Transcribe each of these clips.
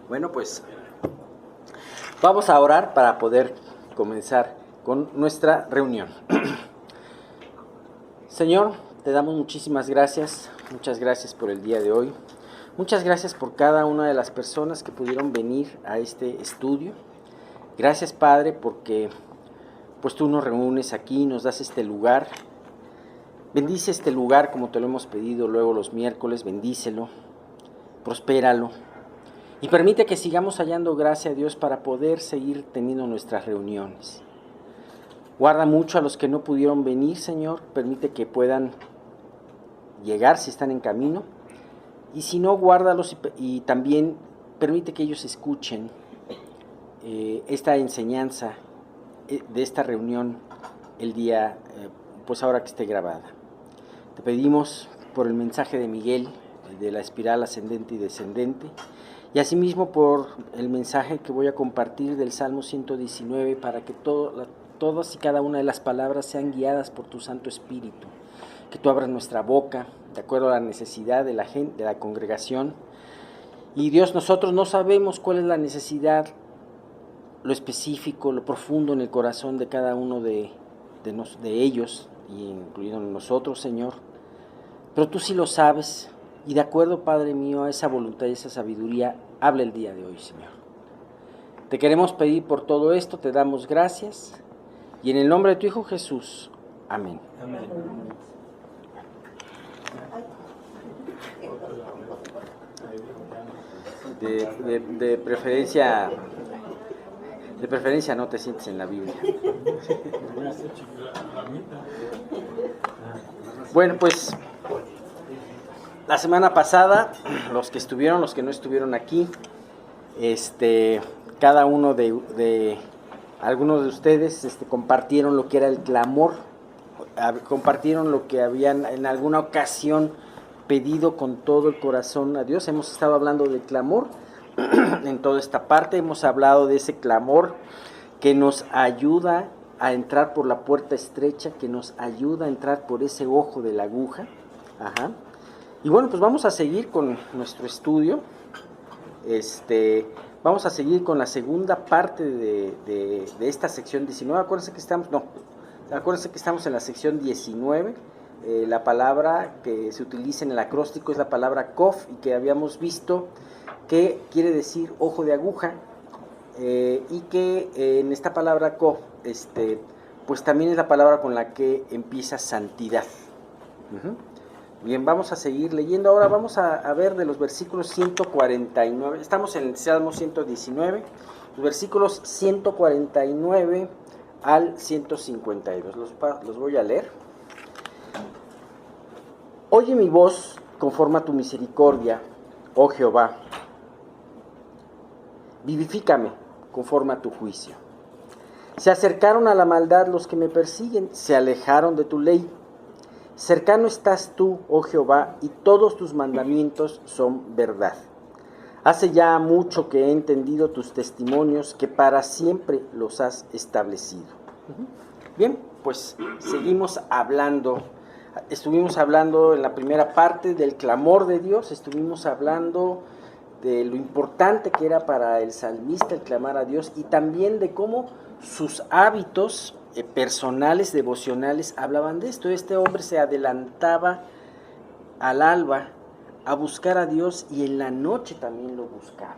Bueno, pues vamos a orar para poder comenzar con nuestra reunión. Señor, te damos muchísimas gracias, muchas gracias por el día de hoy. Muchas gracias por cada una de las personas que pudieron venir a este estudio. Gracias, Padre, porque pues tú nos reúnes aquí, nos das este lugar. Bendice este lugar como te lo hemos pedido luego los miércoles, bendícelo, prospéralo. Y permite que sigamos hallando gracia a Dios para poder seguir teniendo nuestras reuniones. Guarda mucho a los que no pudieron venir, Señor. Permite que puedan llegar si están en camino. Y si no, guárdalos y también permite que ellos escuchen esta enseñanza de esta reunión el día, pues ahora que esté grabada. Te pedimos por el mensaje de Miguel, de la espiral ascendente y descendente, y asimismo por el mensaje que voy a compartir del Salmo 119 para que todas y cada una de las palabras sean guiadas por tu Santo Espíritu, que tú abras nuestra boca de acuerdo a la necesidad de la gente, de la congregación. Y Dios, nosotros no sabemos cuál es la necesidad, lo específico, lo profundo en el corazón de cada uno de ellos, incluido nosotros, Señor, pero tú sí lo sabes. Y de acuerdo, Padre mío, a esa voluntad y esa sabiduría, habla el día de hoy, Señor. Te queremos pedir por todo esto, te damos gracias. Y en el nombre de tu Hijo Jesús, amén. Amén. De preferencia no te sientes en la Biblia. Bueno, pues la semana pasada, los que estuvieron, los que no estuvieron aquí, cada uno de algunos de ustedes compartieron lo que era el clamor, compartieron lo que habían en alguna ocasión pedido con todo el corazón a Dios. Hemos estado hablando del clamor en toda esta parte, hemos hablado de ese clamor que nos ayuda a entrar por la puerta estrecha, que nos ayuda a entrar por ese ojo de la aguja. Ajá. Y bueno, pues vamos a seguir con nuestro estudio. Vamos a seguir con la segunda parte de esta sección 19. Acuérdense que estamos en la sección 19. La palabra que se utiliza en el acróstico es la palabra kof, y que habíamos visto que quiere decir ojo de aguja, y que en esta palabra kof, pues también es la palabra con la que empieza santidad. Bien, vamos a seguir leyendo. Ahora vamos a ver de los versículos 149, estamos en el Salmo 119, los versículos 149 al 152, los voy a leer. Oye mi voz conforme a tu misericordia, oh Jehová, vivifícame conforme a tu juicio. Se acercaron a la maldad los que me persiguen, se alejaron de tu ley. Cercano estás tú, oh Jehová, y todos tus mandamientos son verdad. Hace ya mucho que he entendido tus testimonios, que para siempre los has establecido. Bien, pues seguimos hablando. Estuvimos hablando en la primera parte del clamor de Dios, estuvimos hablando de lo importante que era para el salmista el clamar a Dios, y también de cómo sus hábitos personales, devocionales, hablaban de esto. Este hombre se adelantaba al alba a buscar a Dios, y en la noche también lo buscaba.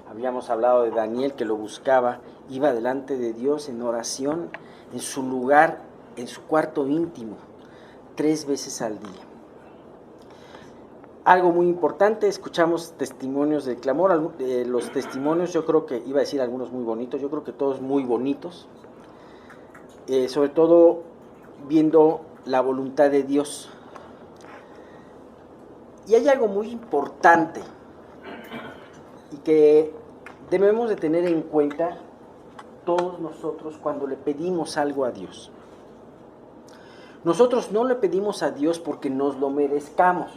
Habíamos hablado de Daniel, que lo buscaba, iba delante de Dios en oración, en su lugar, en su cuarto íntimo, 3 veces al día. Algo muy importante, escuchamos testimonios del clamor. Los testimonios, yo creo que, iba a decir algunos muy bonitos, yo creo que todos muy bonitos, sobre todo viendo la voluntad de Dios. Y hay algo muy importante y que debemos de tener en cuenta todos nosotros cuando le pedimos algo a Dios. Nosotros no le pedimos a Dios porque nos lo merezcamos,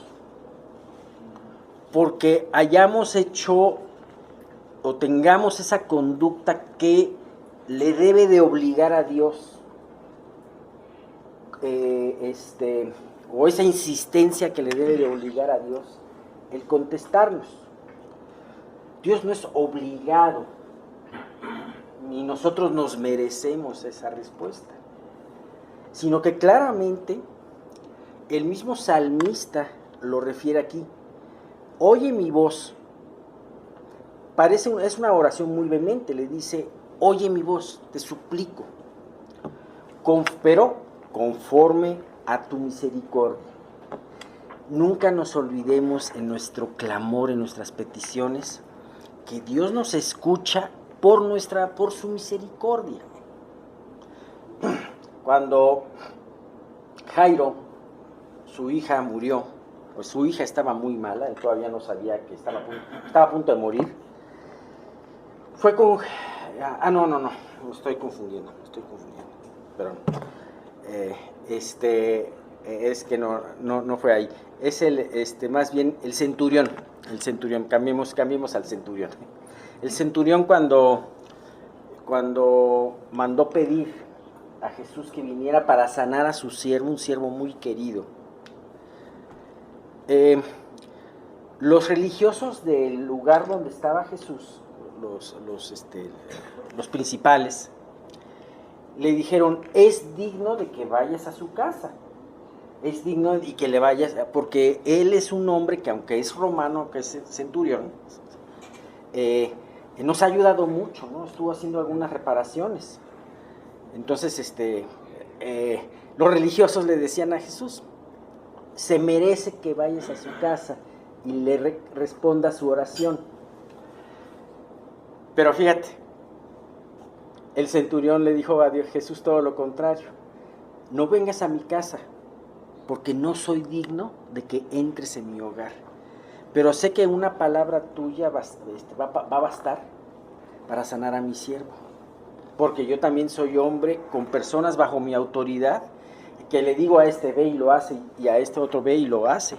porque hayamos hecho o tengamos esa conducta que le debe de obligar a Dios, o esa insistencia que le debe de obligar a Dios el contestarnos. Dios no es obligado, ni nosotros nos merecemos esa respuesta, sino que claramente el mismo salmista lo refiere aquí. Oye mi voz. Es una oración muy vehemente, le dice, oye mi voz, te suplico, pero conforme a tu misericordia. Nunca nos olvidemos en nuestro clamor, en nuestras peticiones, que Dios nos escucha por su misericordia. Cuando Jairo, su hija murió, pues su hija estaba muy mala, él todavía no sabía que estaba a punto de morir. Fue con... no, me estoy confundiendo, perdón. Es que no fue ahí. Es más bien el centurión, cambiemos al centurión. El centurión cuando mandó pedir a Jesús que viniera para sanar a su siervo, un siervo muy querido. Los religiosos del lugar donde estaba Jesús, los principales, le dijeron, es digno de que vayas a su casa, es digno y que le vayas, porque él es un hombre que aunque es romano, que es centurión, nos ha ayudado mucho, ¿no? Estuvo haciendo algunas reparaciones. Entonces, los religiosos le decían a Jesús, se merece que vayas a su casa y le responda su oración. Pero fíjate, el centurión le dijo a Dios, Jesús, todo lo contrario, no vengas a mi casa, porque no soy digno de que entres en mi hogar. Pero sé que una palabra tuya va a bastar para sanar a mi siervo. Porque yo también soy hombre con personas bajo mi autoridad, que le digo a este ve y lo hace, y a este otro ve y lo hace.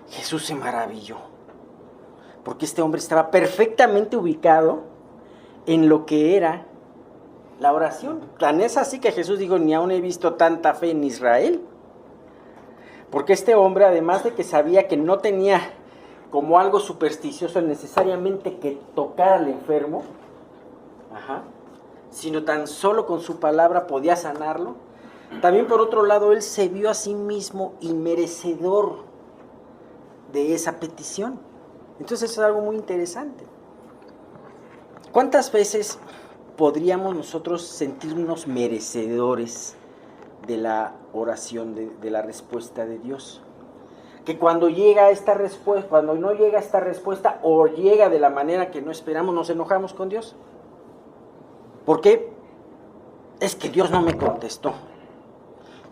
Jesús se maravilló, porque este hombre estaba perfectamente ubicado en lo que era la oración. Tan es así que Jesús dijo, ni aún he visto tanta fe en Israel. Porque este hombre, además de que sabía que no tenía como algo supersticioso necesariamente que tocar al enfermo, sino tan solo con su palabra podía sanarlo, también por otro lado él se vio a sí mismo inmerecedor de esa petición. Entonces es algo muy interesante. ¿Cuántas veces podríamos nosotros sentirnos merecedores de la oración, de la respuesta de Dios? Que cuando llega esta respuesta, cuando no llega esta respuesta o llega de la manera que no esperamos, nos enojamos con Dios. ¿Por qué? Es que Dios no me contestó.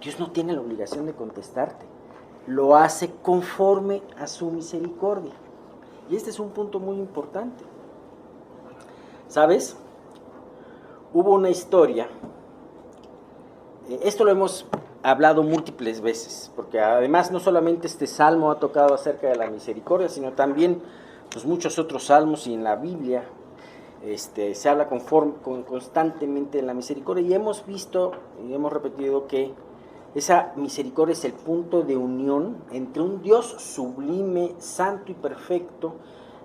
Dios no tiene la obligación de contestarte. Lo hace conforme a su misericordia. Y este es un punto muy importante. ¿Sabes? Hubo una historia, esto lo hemos hablado múltiples veces, porque además no solamente este salmo ha tocado acerca de la misericordia, sino también pues, muchos otros salmos, y en la Biblia se habla constantemente de la misericordia, y hemos visto y hemos repetido que esa misericordia es el punto de unión entre un Dios sublime, santo y perfecto,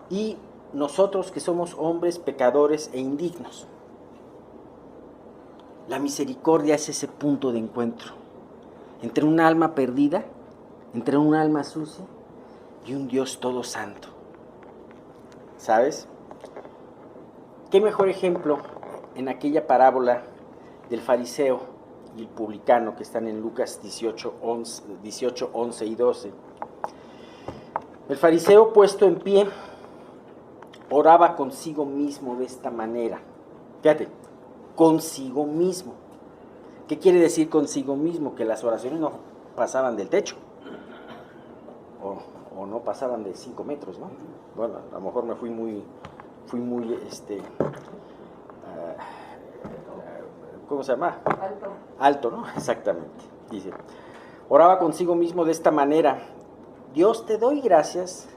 y nosotros que somos hombres pecadores e indignos. La misericordia es ese punto de encuentro entre un alma perdida, entre un alma sucia y un Dios todo santo. ¿Sabes? ¿Qué mejor ejemplo en aquella parábola del fariseo y el publicano que están en Lucas 18, 11 y 12? El fariseo, puesto en pie, oraba consigo mismo de esta manera. Fíjate, consigo mismo. ¿Qué quiere decir consigo mismo? Que las oraciones no pasaban del techo. O no pasaban de 5 metros, ¿no? Bueno, a lo mejor me fui muy ¿cómo se llama? Alto, ¿no? Exactamente. Dice, oraba consigo mismo de esta manera: Dios, te doy gracias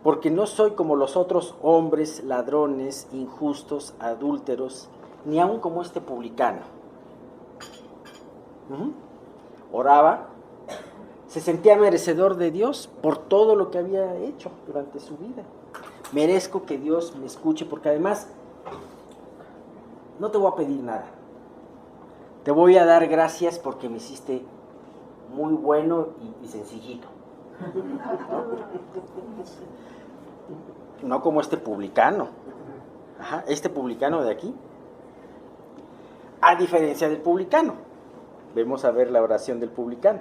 porque no soy como los otros hombres, ladrones, injustos, adúlteros, ni aun como este publicano. Oraba, se sentía merecedor de Dios por todo lo que había hecho durante su vida, merezco que Dios me escuche, porque además no te voy a pedir nada. Te voy a dar gracias porque me hiciste muy bueno y sencillito. No como este publicano. Este publicano de aquí. A diferencia del publicano. Vamos a ver la oración del publicano.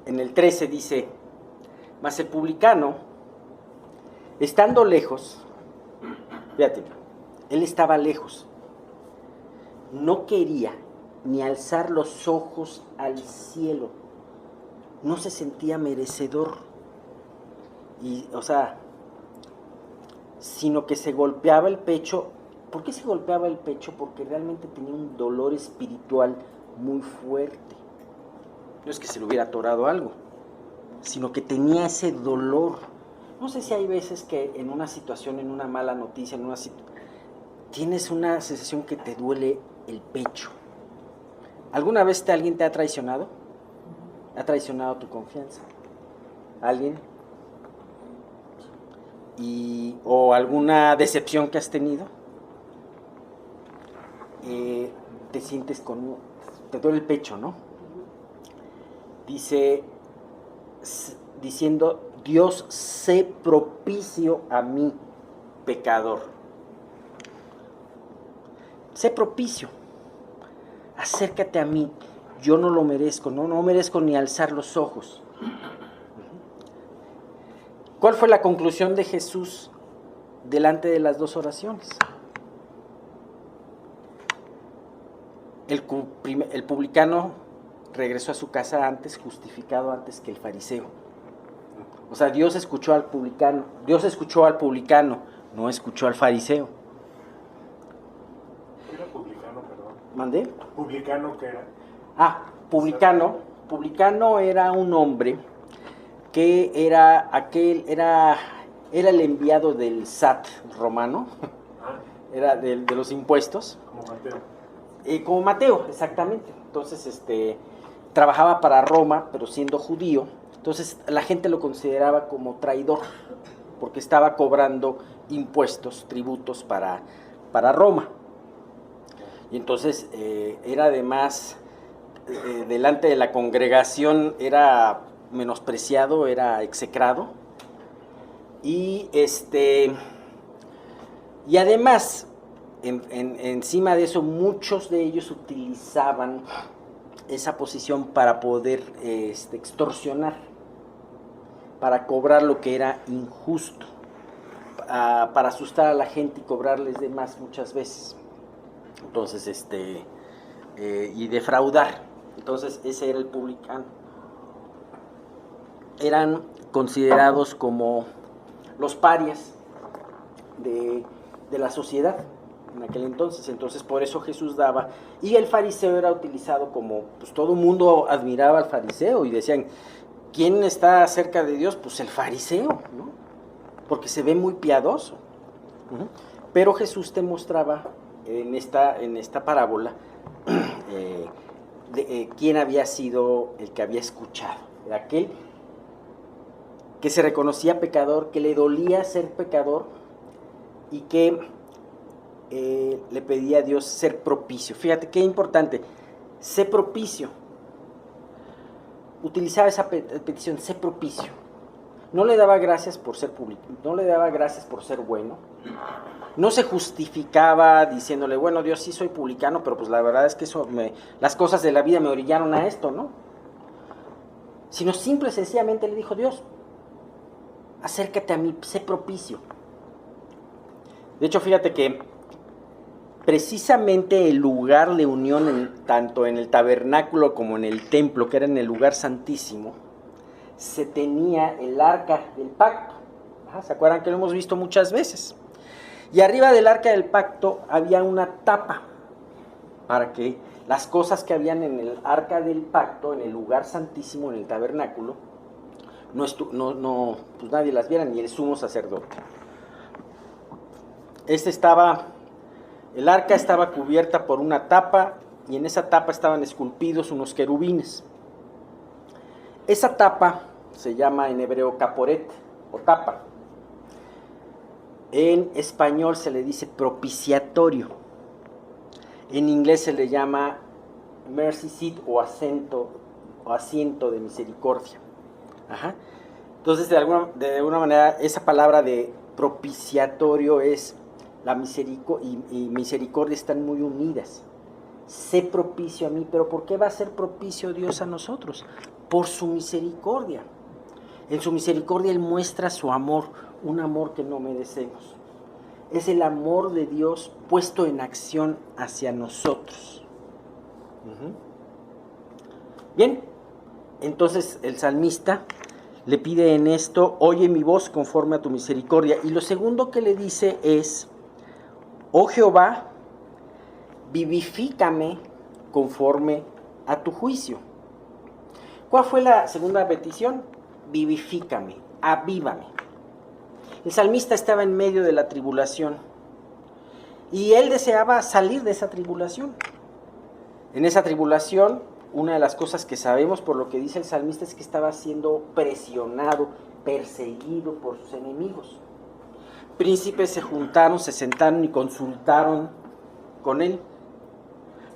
En el 13 dice: mas el publicano, estando lejos, fíjate, él estaba lejos, no quería ni alzar los ojos al cielo, no se sentía merecedor, sino que se golpeaba el pecho. ¿Por qué se golpeaba el pecho? Porque realmente tenía un dolor espiritual muy fuerte. No es que se le hubiera atorado algo, sino que tenía ese dolor. No sé si hay veces que en una situación, en una mala noticia, tienes una sensación que te duele el pecho. ¿Alguna vez alguien te ha traicionado? ¿Ha traicionado tu confianza? ¿Alguien? ¿O alguna decepción que has tenido? Te sientes te duele el pecho, ¿no? Diciendo: Dios, sé propicio a mí, pecador. Sé propicio. Acércate a mí. Yo no lo merezco, no merezco ni alzar los ojos. ¿Cuál fue la conclusión de Jesús delante de las dos oraciones? El publicano regresó a su casa justificado antes que el fariseo. O sea, Dios escuchó al publicano, no escuchó al fariseo. ¿Qué era publicano, perdón? ¿Mandé? ¿Publicano qué era? Publicano era un hombre que era el enviado del SAT romano, era de los impuestos. Como Mateo. Como Mateo, exactamente. Entonces, trabajaba para Roma, pero siendo judío. Entonces, la gente lo consideraba como traidor, porque estaba cobrando impuestos, tributos para Roma. Y entonces, era además, delante de la congregación, era menospreciado, era execrado. Y además, encima de eso, muchos de ellos utilizaban esa posición para poder extorsionar, para cobrar lo que era injusto, para asustar a la gente y cobrarles de más muchas veces. Entonces, y defraudar. Entonces, ese era el publicano. Eran considerados como los parias de la sociedad en aquel entonces. Entonces, por eso Jesús daba. Y el fariseo era utilizado como, pues todo el mundo admiraba al fariseo y decían: ¿quién está cerca de Dios? Pues el fariseo, ¿no? Porque se ve muy piadoso. Pero Jesús te mostraba en esta parábola quién había sido el que había escuchado. Era aquel que se reconocía pecador, que le dolía ser pecador y que le pedía a Dios ser propicio. Fíjate qué importante, sé propicio. Utilizaba esa petición, sé propicio. No le daba gracias por ser público, no le daba gracias por ser bueno. No se justificaba diciéndole: bueno, Dios, sí soy publicano, pero pues la verdad es que las cosas de la vida me orillaron a esto, ¿no? Sino simple y sencillamente le dijo: Dios, acércate a mí, sé propicio. De hecho, fíjate que precisamente el lugar de unión, tanto en el tabernáculo como en el templo, que era en el lugar santísimo, se tenía el arca del pacto. ¿Se acuerdan que lo hemos visto muchas veces? Y arriba del arca del pacto había una tapa para que las cosas que habían en el arca del pacto, en el lugar santísimo, en el tabernáculo, pues nadie las viera, ni el sumo sacerdote. El arca estaba cubierta por una tapa, y en esa tapa estaban esculpidos unos querubines. Esa tapa se llama en hebreo caporet, o tapa. En español se le dice propiciatorio. En inglés se le llama mercy seat o asiento de misericordia. Ajá. Entonces, de alguna manera, esa palabra de propiciatorio es la misericordia y misericordia están muy unidas. Sé propicio a mí, pero ¿por qué va a ser propicio Dios a nosotros? Por su misericordia. En su misericordia Él muestra su amor, un amor que no merecemos. Es el amor de Dios puesto en acción hacia nosotros. Bien, entonces el salmista le pide en esto, oye mi voz conforme a tu misericordia. Y lo segundo que le dice es, oh Jehová, vivifícame conforme a tu juicio. ¿Cuál fue la segunda petición? Vivifícame, avívame. El salmista estaba en medio de la tribulación y él deseaba salir de esa tribulación. En esa tribulación, una de las cosas que sabemos por lo que dice el salmista es que estaba siendo presionado, perseguido por sus enemigos. Príncipes se juntaron, se sentaron y consultaron con él.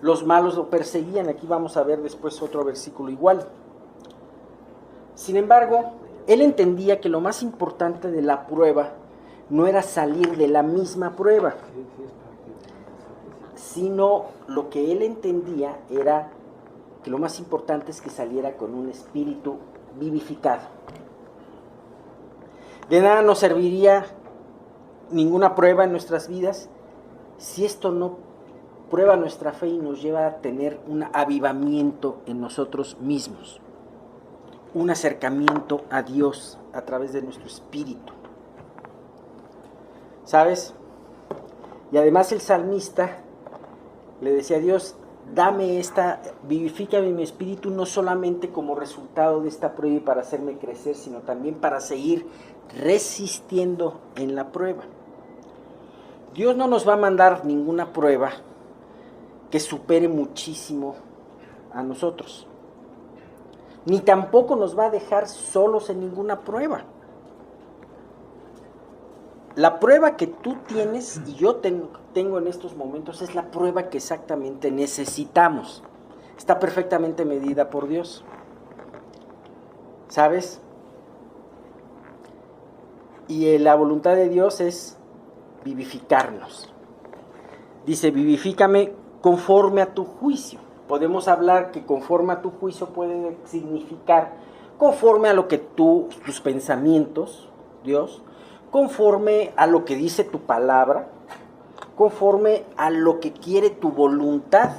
Los malos lo perseguían. Aquí vamos a ver después otro versículo igual. Sin embargo, él entendía que lo más importante de la prueba no era salir de la misma prueba, sino lo que él entendía era que lo más importante es que saliera con un espíritu vivificado. De nada nos serviría ninguna prueba en nuestras vidas si esto no prueba nuestra fe y nos lleva a tener un avivamiento en nosotros mismos, un acercamiento a Dios a través de nuestro espíritu. ¿Sabes? Y además el salmista le decía a Dios, vivifícame mi espíritu no solamente como resultado de esta prueba y para hacerme crecer, sino también para seguir resistiendo en la prueba. Dios no nos va a mandar ninguna prueba que supere muchísimo a nosotros, ni tampoco nos va a dejar solos en ninguna prueba. La prueba que tú tienes y yo tengo en estos momentos es la prueba que exactamente necesitamos. Está perfectamente medida por Dios. ¿Sabes? Y la voluntad de Dios es vivificarnos. Dice, vivifícame conforme a tu juicio. Podemos hablar que conforme a tu juicio puede significar conforme a lo que tus pensamientos, Dios, conforme a lo que dice tu palabra, conforme a lo que quiere tu voluntad.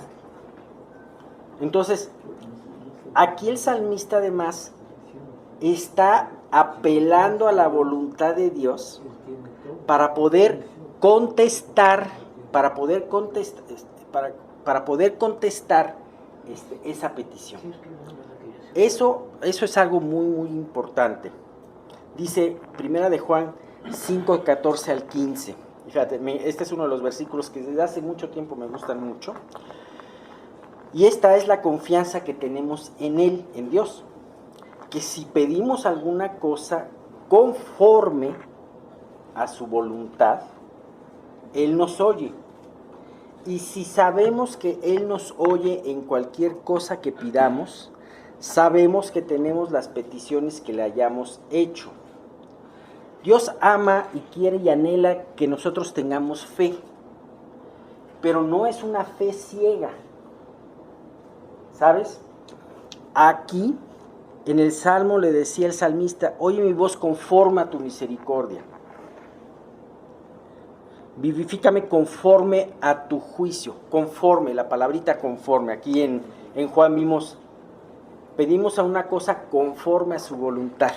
Entonces, aquí el salmista además está apelando a la voluntad de Dios para poder contestar esa petición. Eso es algo muy, muy importante. Dice Primera de Juan 5, 14 al 15. Fíjate, este es uno de los versículos que desde hace mucho tiempo me gustan mucho. Y esta es la confianza que tenemos en Él, en Dios. Que si pedimos alguna cosa conforme a su voluntad, Él nos oye. Y si sabemos que Él nos oye en cualquier cosa que pidamos, sabemos que tenemos las peticiones que le hayamos hecho. Dios ama y quiere y anhela que nosotros tengamos fe, pero no es una fe ciega. ¿Sabes? Aquí, en el Salmo le decía el salmista, oye mi voz conforme a tu misericordia. Vivifícame conforme a tu juicio. Conforme, la palabrita conforme. Aquí en Juan pedimos a una cosa conforme a su voluntad.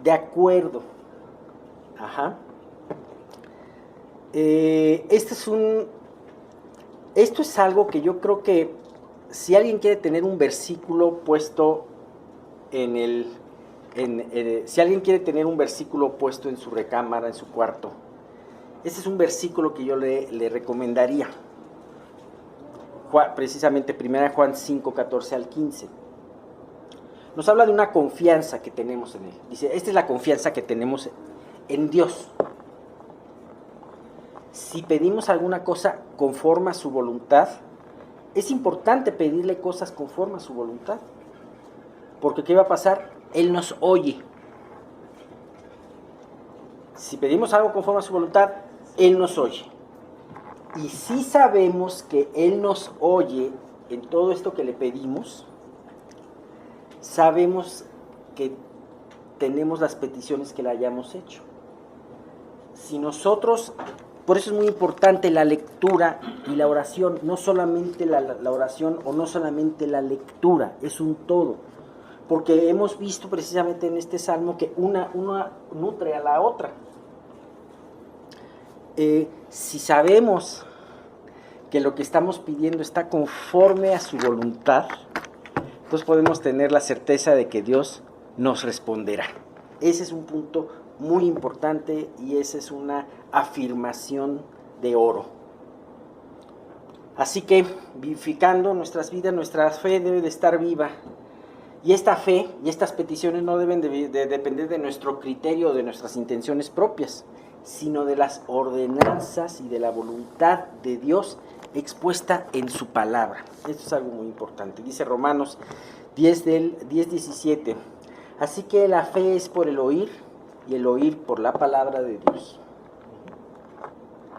De acuerdo. Ajá. Esto es algo que yo creo que si alguien quiere tener un versículo puesto si alguien quiere tener un versículo puesto en su recámara, en su cuarto, este es un versículo que yo le recomendaría. Precisamente 1 Juan 5, 14 al 15. nos habla de una confianza que tenemos en Él. Dice, esta es la confianza que tenemos en Dios. Si pedimos alguna cosa conforme a su voluntad, es importante pedirle cosas conforme a su voluntad. Porque ¿qué va a pasar? Él nos oye. Si pedimos algo conforme a su voluntad, Él nos oye. Y si sabemos que Él nos oye en todo esto que le pedimos, sabemos que tenemos las peticiones que le hayamos hecho. Si nosotros, por eso es muy importante la lectura y la oración, no solamente la oración o no solamente la lectura, es un todo. Porque hemos visto precisamente en este salmo que una nutre a la otra. Si sabemos que lo que estamos pidiendo está conforme a su voluntad, entonces podemos tener la certeza de que Dios nos responderá. Ese es un punto muy importante y esa es una afirmación de oro. Así que, vivificando nuestras vidas, nuestra fe debe de estar viva. Y esta fe y estas peticiones no deben de depender de nuestro criterio o de nuestras intenciones propias, sino de las ordenanzas y de la voluntad de Dios expuesta en su palabra. Esto es algo muy importante. Dice Romanos 10:17. Así que la fe es por el oír y el oír por la palabra de Dios.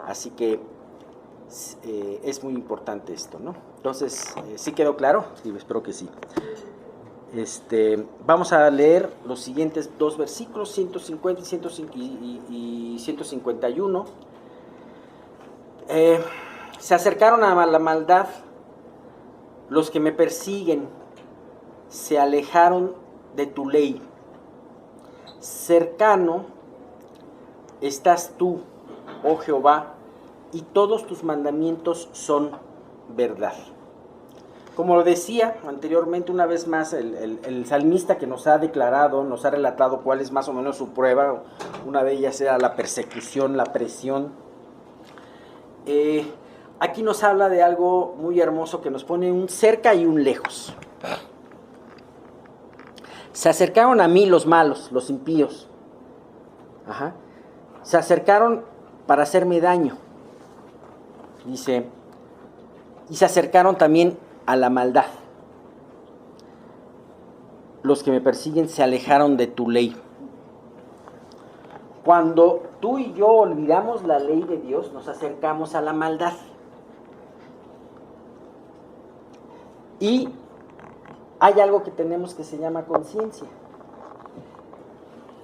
Así que es muy importante esto, ¿no? Entonces, ¿sí quedó claro? Sí, espero que sí. Vamos a leer los siguientes dos versículos, 150 y 151. Se acercaron a la maldad los que me persiguen, se alejaron de tu ley. Cercano estás tú, oh Jehová, y todos tus mandamientos son verdad. Como lo decía anteriormente, una vez más, el salmista que nos ha declarado, nos ha relatado cuál es más o menos su prueba. Una de ellas era la persecución, la presión. Aquí nos habla de algo muy hermoso que nos pone un cerca y un lejos. Se acercaron a mí los malos, los impíos. Se acercaron para hacerme daño. Dice, y se acercaron también a la maldad. Los que me persiguen se alejaron de tu ley. Cuando tú y yo olvidamos la ley de Dios, nos acercamos a la maldad. Y hay algo que tenemos que se llama conciencia.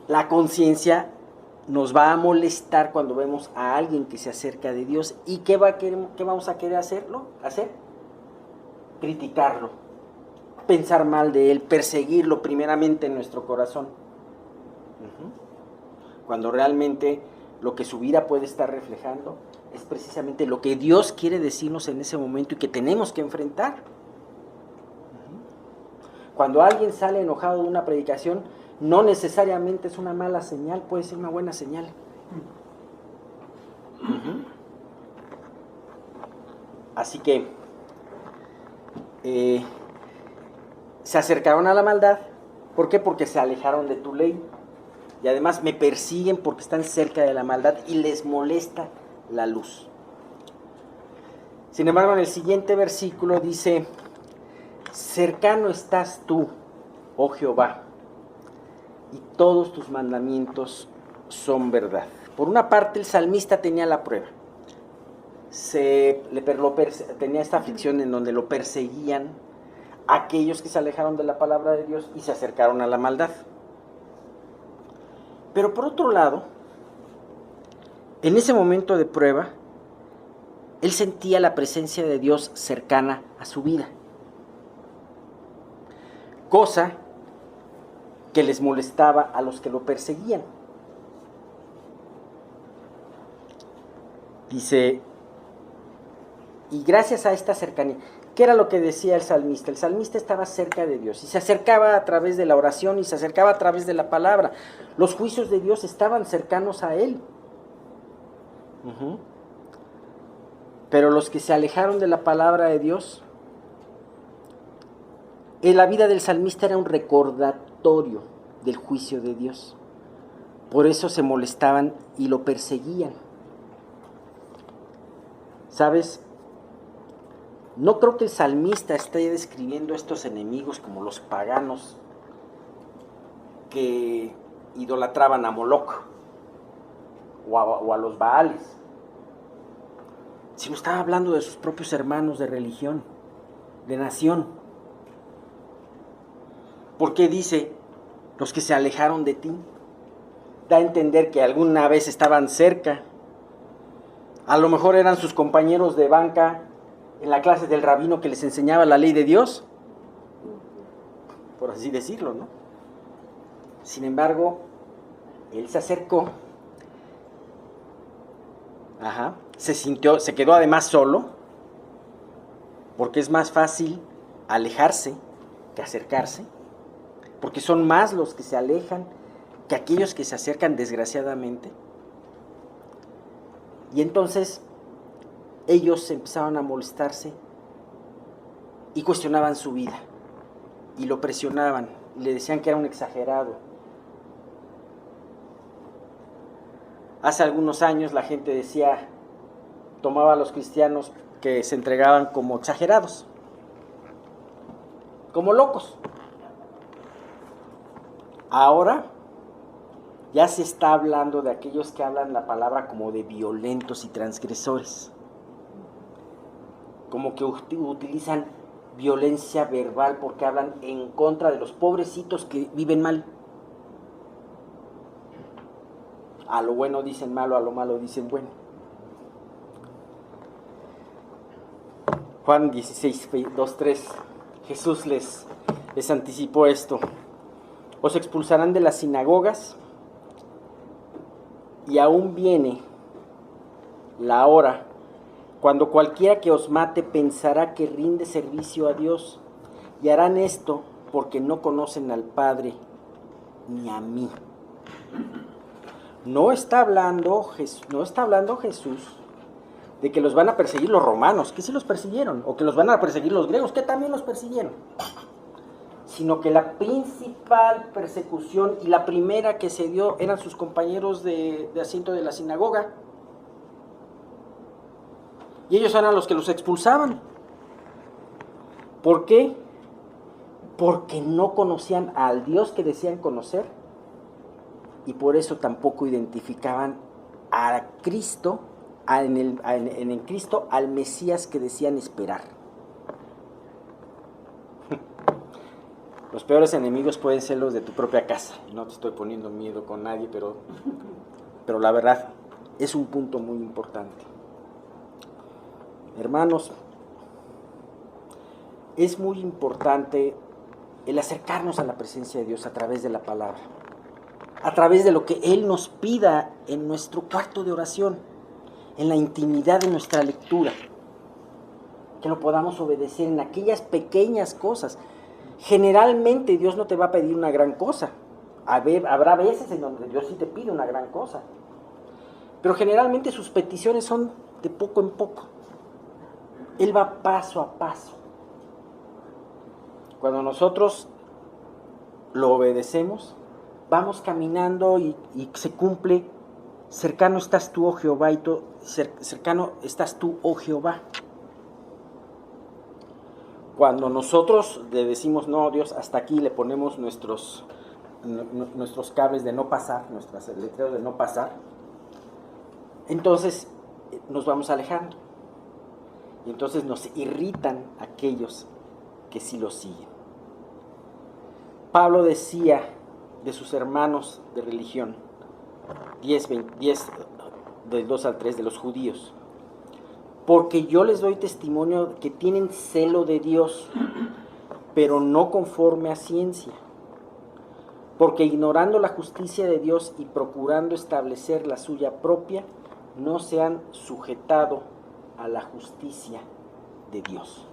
La conciencia nos va a molestar cuando vemos a alguien que se acerca de Dios. ¿Y qué vamos a querer hacer? Criticarlo, pensar mal de él, perseguirlo primeramente en nuestro corazón. Cuando realmente lo que su vida puede estar reflejando es precisamente lo que Dios quiere decirnos en ese momento y que tenemos que enfrentar. Cuando alguien sale enojado de una predicación, no necesariamente es una mala señal, puede ser una buena señal. Así que se acercaron a la maldad. ¿Por qué? Porque se alejaron de tu ley. Y además me persiguen porque están cerca de la maldad y les molesta la luz. Sin embargo, en el siguiente versículo dice, cercano estás tú, oh Jehová, y todos tus mandamientos son verdad. Por una parte, el salmista tenía la prueba. Tenía esta aflicción en donde lo perseguían aquellos que se alejaron de la palabra de Dios y se acercaron a la maldad. Pero por otro lado, en ese momento de prueba, él sentía la presencia de Dios cercana a su vida. Cosa que les molestaba a los que lo perseguían. Dice, y gracias a esta cercanía, ¿qué era lo que decía el salmista? El salmista estaba cerca de Dios y se acercaba a través de la oración y se acercaba a través de la palabra. Los juicios de Dios estaban cercanos a él. Pero los que se alejaron de la palabra de Dios, La vida del salmista era un recordatorio del juicio de Dios. Por eso se molestaban y lo perseguían. ¿Sabes? No creo que el salmista esté describiendo a estos enemigos como los paganos que idolatraban a Moloch o a los Baales, sino estaba hablando de sus propios hermanos de religión, de nación. ¿Por qué dice los que se alejaron de ti? Da a entender que alguna vez estaban cerca. A lo mejor eran sus compañeros de banca en la clase del rabino que les enseñaba la ley de Dios, por así decirlo, ¿no? Sin embargo, él se acercó, se quedó además solo, porque es más fácil alejarse que acercarse, porque son más los que se alejan que aquellos que se acercan, desgraciadamente. Y entonces ellos empezaron a molestarse y cuestionaban su vida y lo presionaban y le decían que era un exagerado. Hace algunos años la gente decía, tomaba a los cristianos que se entregaban como exagerados, como locos. Ahora ya se está hablando de aquellos que hablan la palabra como de violentos y transgresores, como que utilizan violencia verbal porque hablan en contra de los pobrecitos que viven mal. A lo bueno dicen malo, a lo malo dicen bueno. Juan 16, 2, 3, Jesús les anticipó esto. Os expulsarán de las sinagogas y aún viene la hora cuando cualquiera que os mate pensará que rinde servicio a Dios, y harán esto porque no conocen al Padre ni a mí. No está hablando Jesús de que los van a perseguir los romanos, que sí los persiguieron, o que los van a perseguir los griegos, que también los persiguieron, sino que la principal persecución y la primera que se dio eran sus compañeros de asiento de la sinagoga. Y ellos eran los que los expulsaban. ¿Por qué? Porque no conocían al Dios que decían conocer, y por eso tampoco identificaban a Cristo, en Cristo, al Mesías que decían esperar. Los peores enemigos pueden ser los de tu propia casa. No te estoy poniendo miedo con nadie, pero la verdad es un punto muy importante. Hermanos, es muy importante el acercarnos a la presencia de Dios a través de la palabra, a través de lo que Él nos pida en nuestro cuarto de oración, en la intimidad de nuestra lectura, que lo podamos obedecer en aquellas pequeñas cosas. Generalmente Dios no te va a pedir una gran cosa. Habrá veces en donde Dios sí te pide una gran cosa, pero generalmente sus peticiones son de poco en poco. Él va paso a paso. Cuando nosotros lo obedecemos, vamos caminando y se cumple. Cercano estás tú, oh Jehová, cercano estás tú, oh Jehová. Cuando nosotros le decimos, no, Dios, hasta aquí, le ponemos nuestros cables de no pasar, nuestros letreros de no pasar, entonces nos vamos alejando. Y entonces nos irritan aquellos que sí lo siguen. Pablo decía de sus hermanos de religión, 10 del 2 al 3, de los judíos: porque yo les doy testimonio que tienen celo de Dios, pero no conforme a ciencia. Porque ignorando la justicia de Dios y procurando establecer la suya propia, no se han sujetado a la justicia de Dios.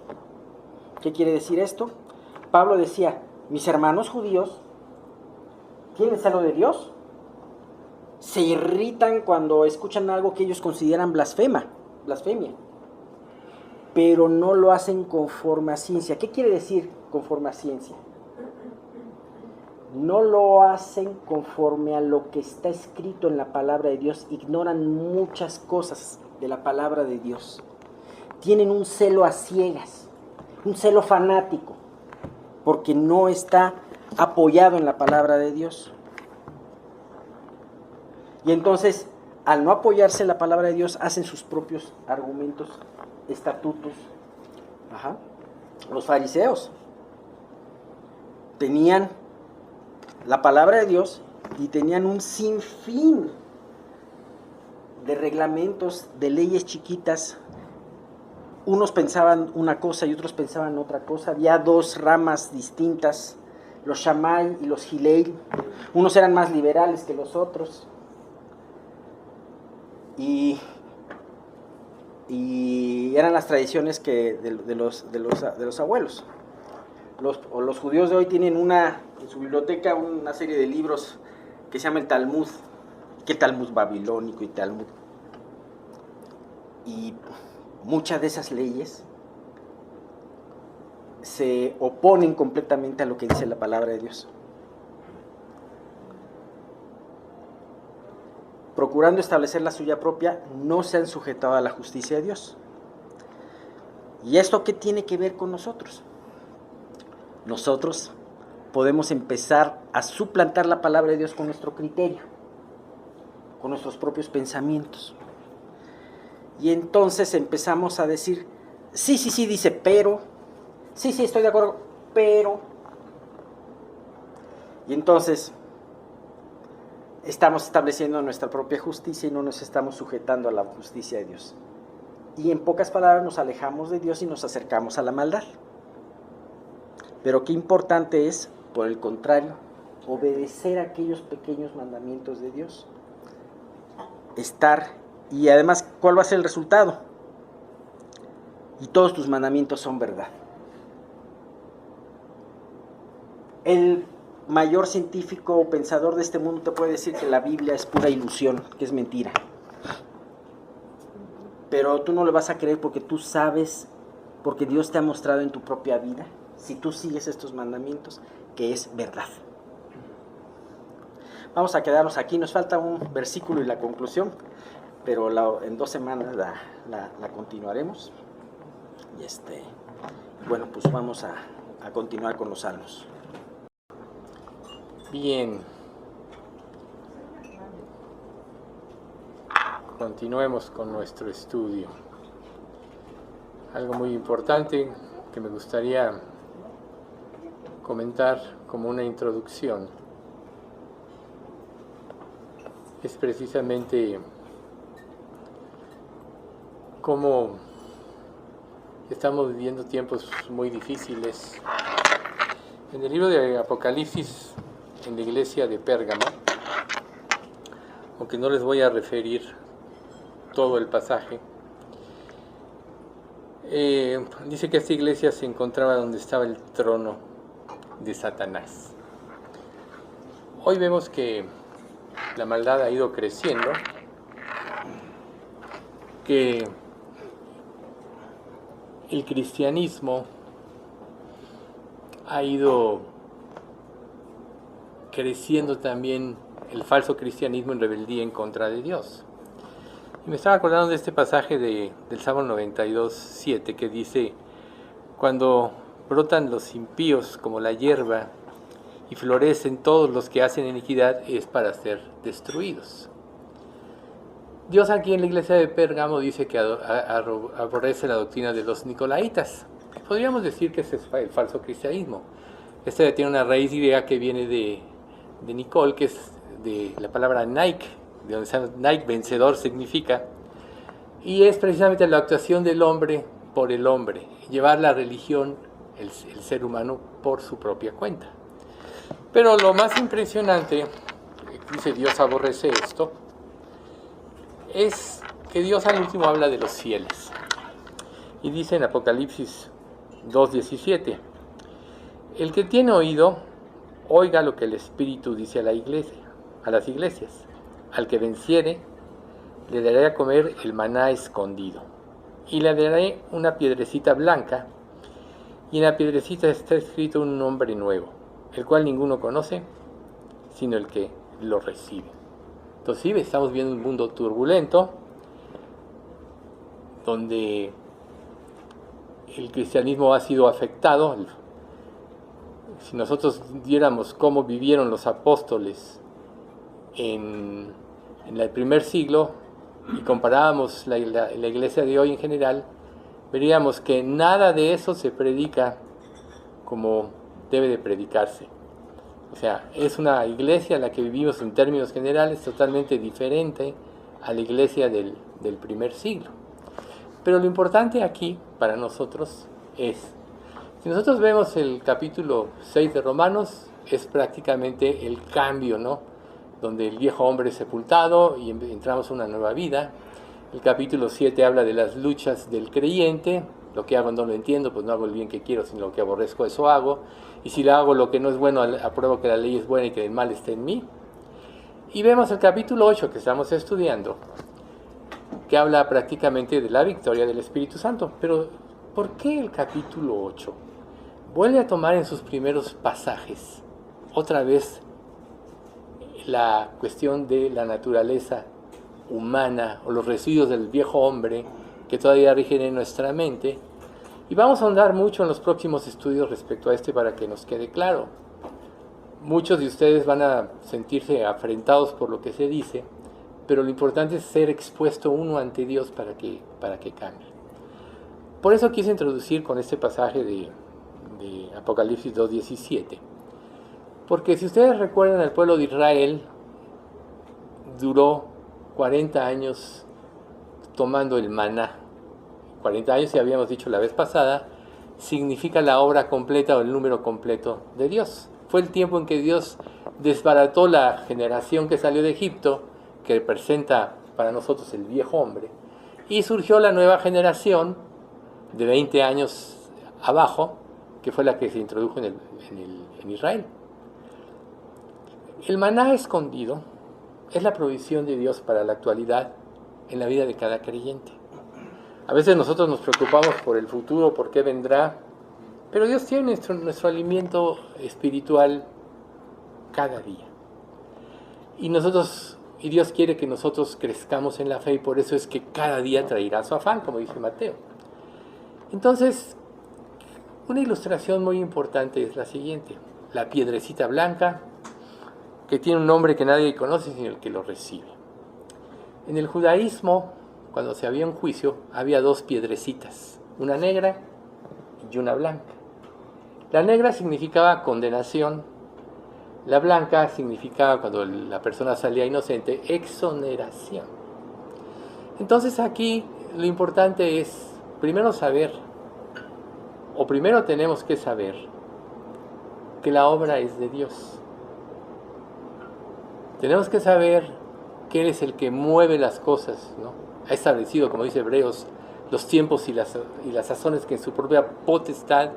¿Qué quiere decir esto? Pablo decía, mis hermanos judíos tienen celo de Dios, se irritan cuando escuchan algo que ellos consideran blasfemia, pero no lo hacen conforme a ciencia. ¿Qué quiere decir conforme a ciencia? No lo hacen conforme a lo que está escrito en la palabra de Dios, ignoran muchas cosas de la palabra de Dios. Tienen un celo a ciegas, un celo fanático, porque no está apoyado en la palabra de Dios. Y entonces, al no apoyarse en la palabra de Dios, hacen sus propios argumentos, estatutos. Los fariseos tenían la palabra de Dios y tenían un sinfín de reglamentos, de leyes chiquitas. Unos pensaban una cosa y otros pensaban otra cosa. Había dos ramas distintas, los Shammai y los Hillel. Unos eran más liberales que los otros. Y eran las tradiciones de los abuelos. Los judíos de hoy tienen en su biblioteca una serie de libros que se llama el Talmud, que Talmud babilónico y Talmud. Y muchas de esas leyes se oponen completamente a lo que dice la palabra de Dios. Procurando establecer la suya propia, no se han sujetado a la justicia de Dios. ¿Y esto qué tiene que ver con nosotros? Nosotros podemos empezar a suplantar la palabra de Dios con nuestro criterio, con nuestros propios pensamientos. Y entonces empezamos a decir, sí, dice, pero, sí, estoy de acuerdo, pero. Y entonces estamos estableciendo nuestra propia justicia y no nos estamos sujetando a la justicia de Dios. Y en pocas palabras nos alejamos de Dios y nos acercamos a la maldad. Pero qué importante es, por el contrario, obedecer a aquellos pequeños mandamientos de Dios. Y además, ¿cuál va a ser el resultado? Y todos tus mandamientos son verdad. El mayor científico o pensador de este mundo te puede decir que la Biblia es pura ilusión, que es mentira. Pero tú no le vas a creer porque tú sabes, porque Dios te ha mostrado en tu propia vida, si tú sigues estos mandamientos, que es verdad. Vamos a quedarnos aquí, nos falta un versículo y la conclusión, pero en 2 semanas la continuaremos. Y bueno, pues vamos a continuar con los salmos. Bien. Continuemos con nuestro estudio. Algo muy importante que me gustaría comentar como una introducción es precisamente cómo estamos viviendo tiempos muy difíciles. En el libro de Apocalipsis, en la iglesia de Pérgamo, aunque no les voy a referir todo el pasaje, dice que esta iglesia se encontraba donde estaba el trono de Satanás. Hoy vemos que la maldad ha ido creciendo, que el cristianismo ha ido creciendo también, el falso cristianismo en rebeldía en contra de Dios. Y me estaba acordando de este pasaje del Salmo 92:7 que dice: cuando brotan los impíos como la hierba y florecen todos los que hacen iniquidad, es para ser destruidos. Dios aquí en la iglesia de Pérgamo dice que aborrece la doctrina de los nicolaitas. Podríamos decir que ese es el falso cristianismo. Este tiene una raíz griega que viene de Nicol, que es de la palabra Nike, de donde Nike, vencedor, significa, y es precisamente la actuación del hombre por el hombre, llevar la religión, el ser humano, por su propia cuenta. Pero lo más impresionante, dice Dios aborrece esto, es que Dios al último habla de los fieles. Y dice en Apocalipsis 2:17, el que tiene oído, oiga lo que el Espíritu dice a las iglesias. Al que venciere, le daré a comer el maná escondido, y le daré una piedrecita blanca, y en la piedrecita está escrito un nombre nuevo, el cual ninguno conoce, sino el que lo recibe. Entonces sí, estamos viendo un mundo turbulento, donde el cristianismo ha sido afectado. Si nosotros viéramos cómo vivieron los apóstoles en el primer siglo y comparábamos la iglesia de hoy en general, veríamos que nada de eso se predica como debe de predicarse. O sea, es una iglesia la que vivimos en términos generales totalmente diferente a la iglesia del primer siglo. Pero lo importante aquí para nosotros es, si nosotros vemos el capítulo 6 de Romanos, es prácticamente el cambio, ¿no? Donde el viejo hombre es sepultado y entramos a una nueva vida. El capítulo 7 habla de las luchas del creyente. Lo que hago no lo entiendo, pues no hago el bien que quiero, sino lo que aborrezco, eso hago. Y si lo hago lo que no es bueno, apruebo que la ley es buena y que el mal está en mí. Y vemos el capítulo 8 que estamos estudiando, que habla prácticamente de la victoria del Espíritu Santo. Pero, ¿por qué el capítulo 8? Vuelve a tomar en sus primeros pasajes otra vez la cuestión de la naturaleza humana o los residuos del viejo hombre que todavía rigen en nuestra mente. Y vamos a ahondar mucho en los próximos estudios respecto a este para que nos quede claro. Muchos de ustedes van a sentirse afrentados por lo que se dice, pero lo importante es ser expuesto uno ante Dios para que cambie. Por eso quise introducir con este pasaje de Apocalipsis 2:17. Porque si ustedes recuerdan, el pueblo de Israel duró 40 años tomando el maná. 40 años, ya habíamos dicho la vez pasada, significa la obra completa o el número completo de Dios. Fue el tiempo en que Dios desbarató la generación que salió de Egipto, que representa para nosotros el viejo hombre, y surgió la nueva generación de 20 años abajo, que fue la que se introdujo en Israel. El maná escondido es la provisión de Dios para la actualidad en la vida de cada creyente. A veces nosotros nos preocupamos por el futuro, por qué vendrá, pero Dios tiene nuestro alimento espiritual cada día. Y Dios quiere que nosotros crezcamos en la fe, y por eso es que cada día traerá su afán, como dice Mateo. Entonces, una ilustración muy importante es la siguiente: la piedrecita blanca, que tiene un nombre que nadie conoce sino el que lo recibe. En el judaísmo, cuando se había un juicio, había dos piedrecitas, una negra y una blanca. La negra significaba condenación, la blanca significaba, cuando la persona salía inocente, exoneración. Entonces aquí lo importante es primero tenemos que saber que la obra es de Dios. Tenemos que saber que Él es el que mueve las cosas, ¿no? Ha establecido, como dice Hebreos, los tiempos y las sazones que en su propia potestad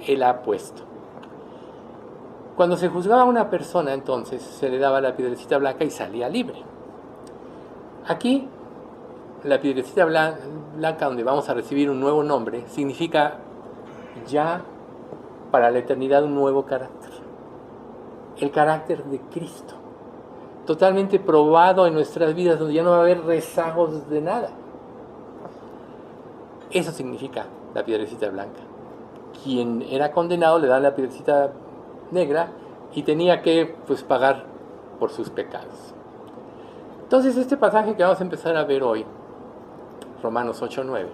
Él ha puesto. Cuando se juzgaba a una persona, entonces se le daba la piedrecita blanca y salía libre. Aquí, la piedrecita blanca, donde vamos a recibir un nuevo nombre, significa ya para la eternidad un nuevo carácter. El carácter de Cristo, totalmente probado en nuestras vidas, donde ya no va a haber rezagos de nada. Eso significa la piedrecita blanca. Quien era condenado le dan la piedrecita negra y tenía que pagar por sus pecados. Entonces este pasaje que vamos a empezar a ver hoy, Romanos 8:9,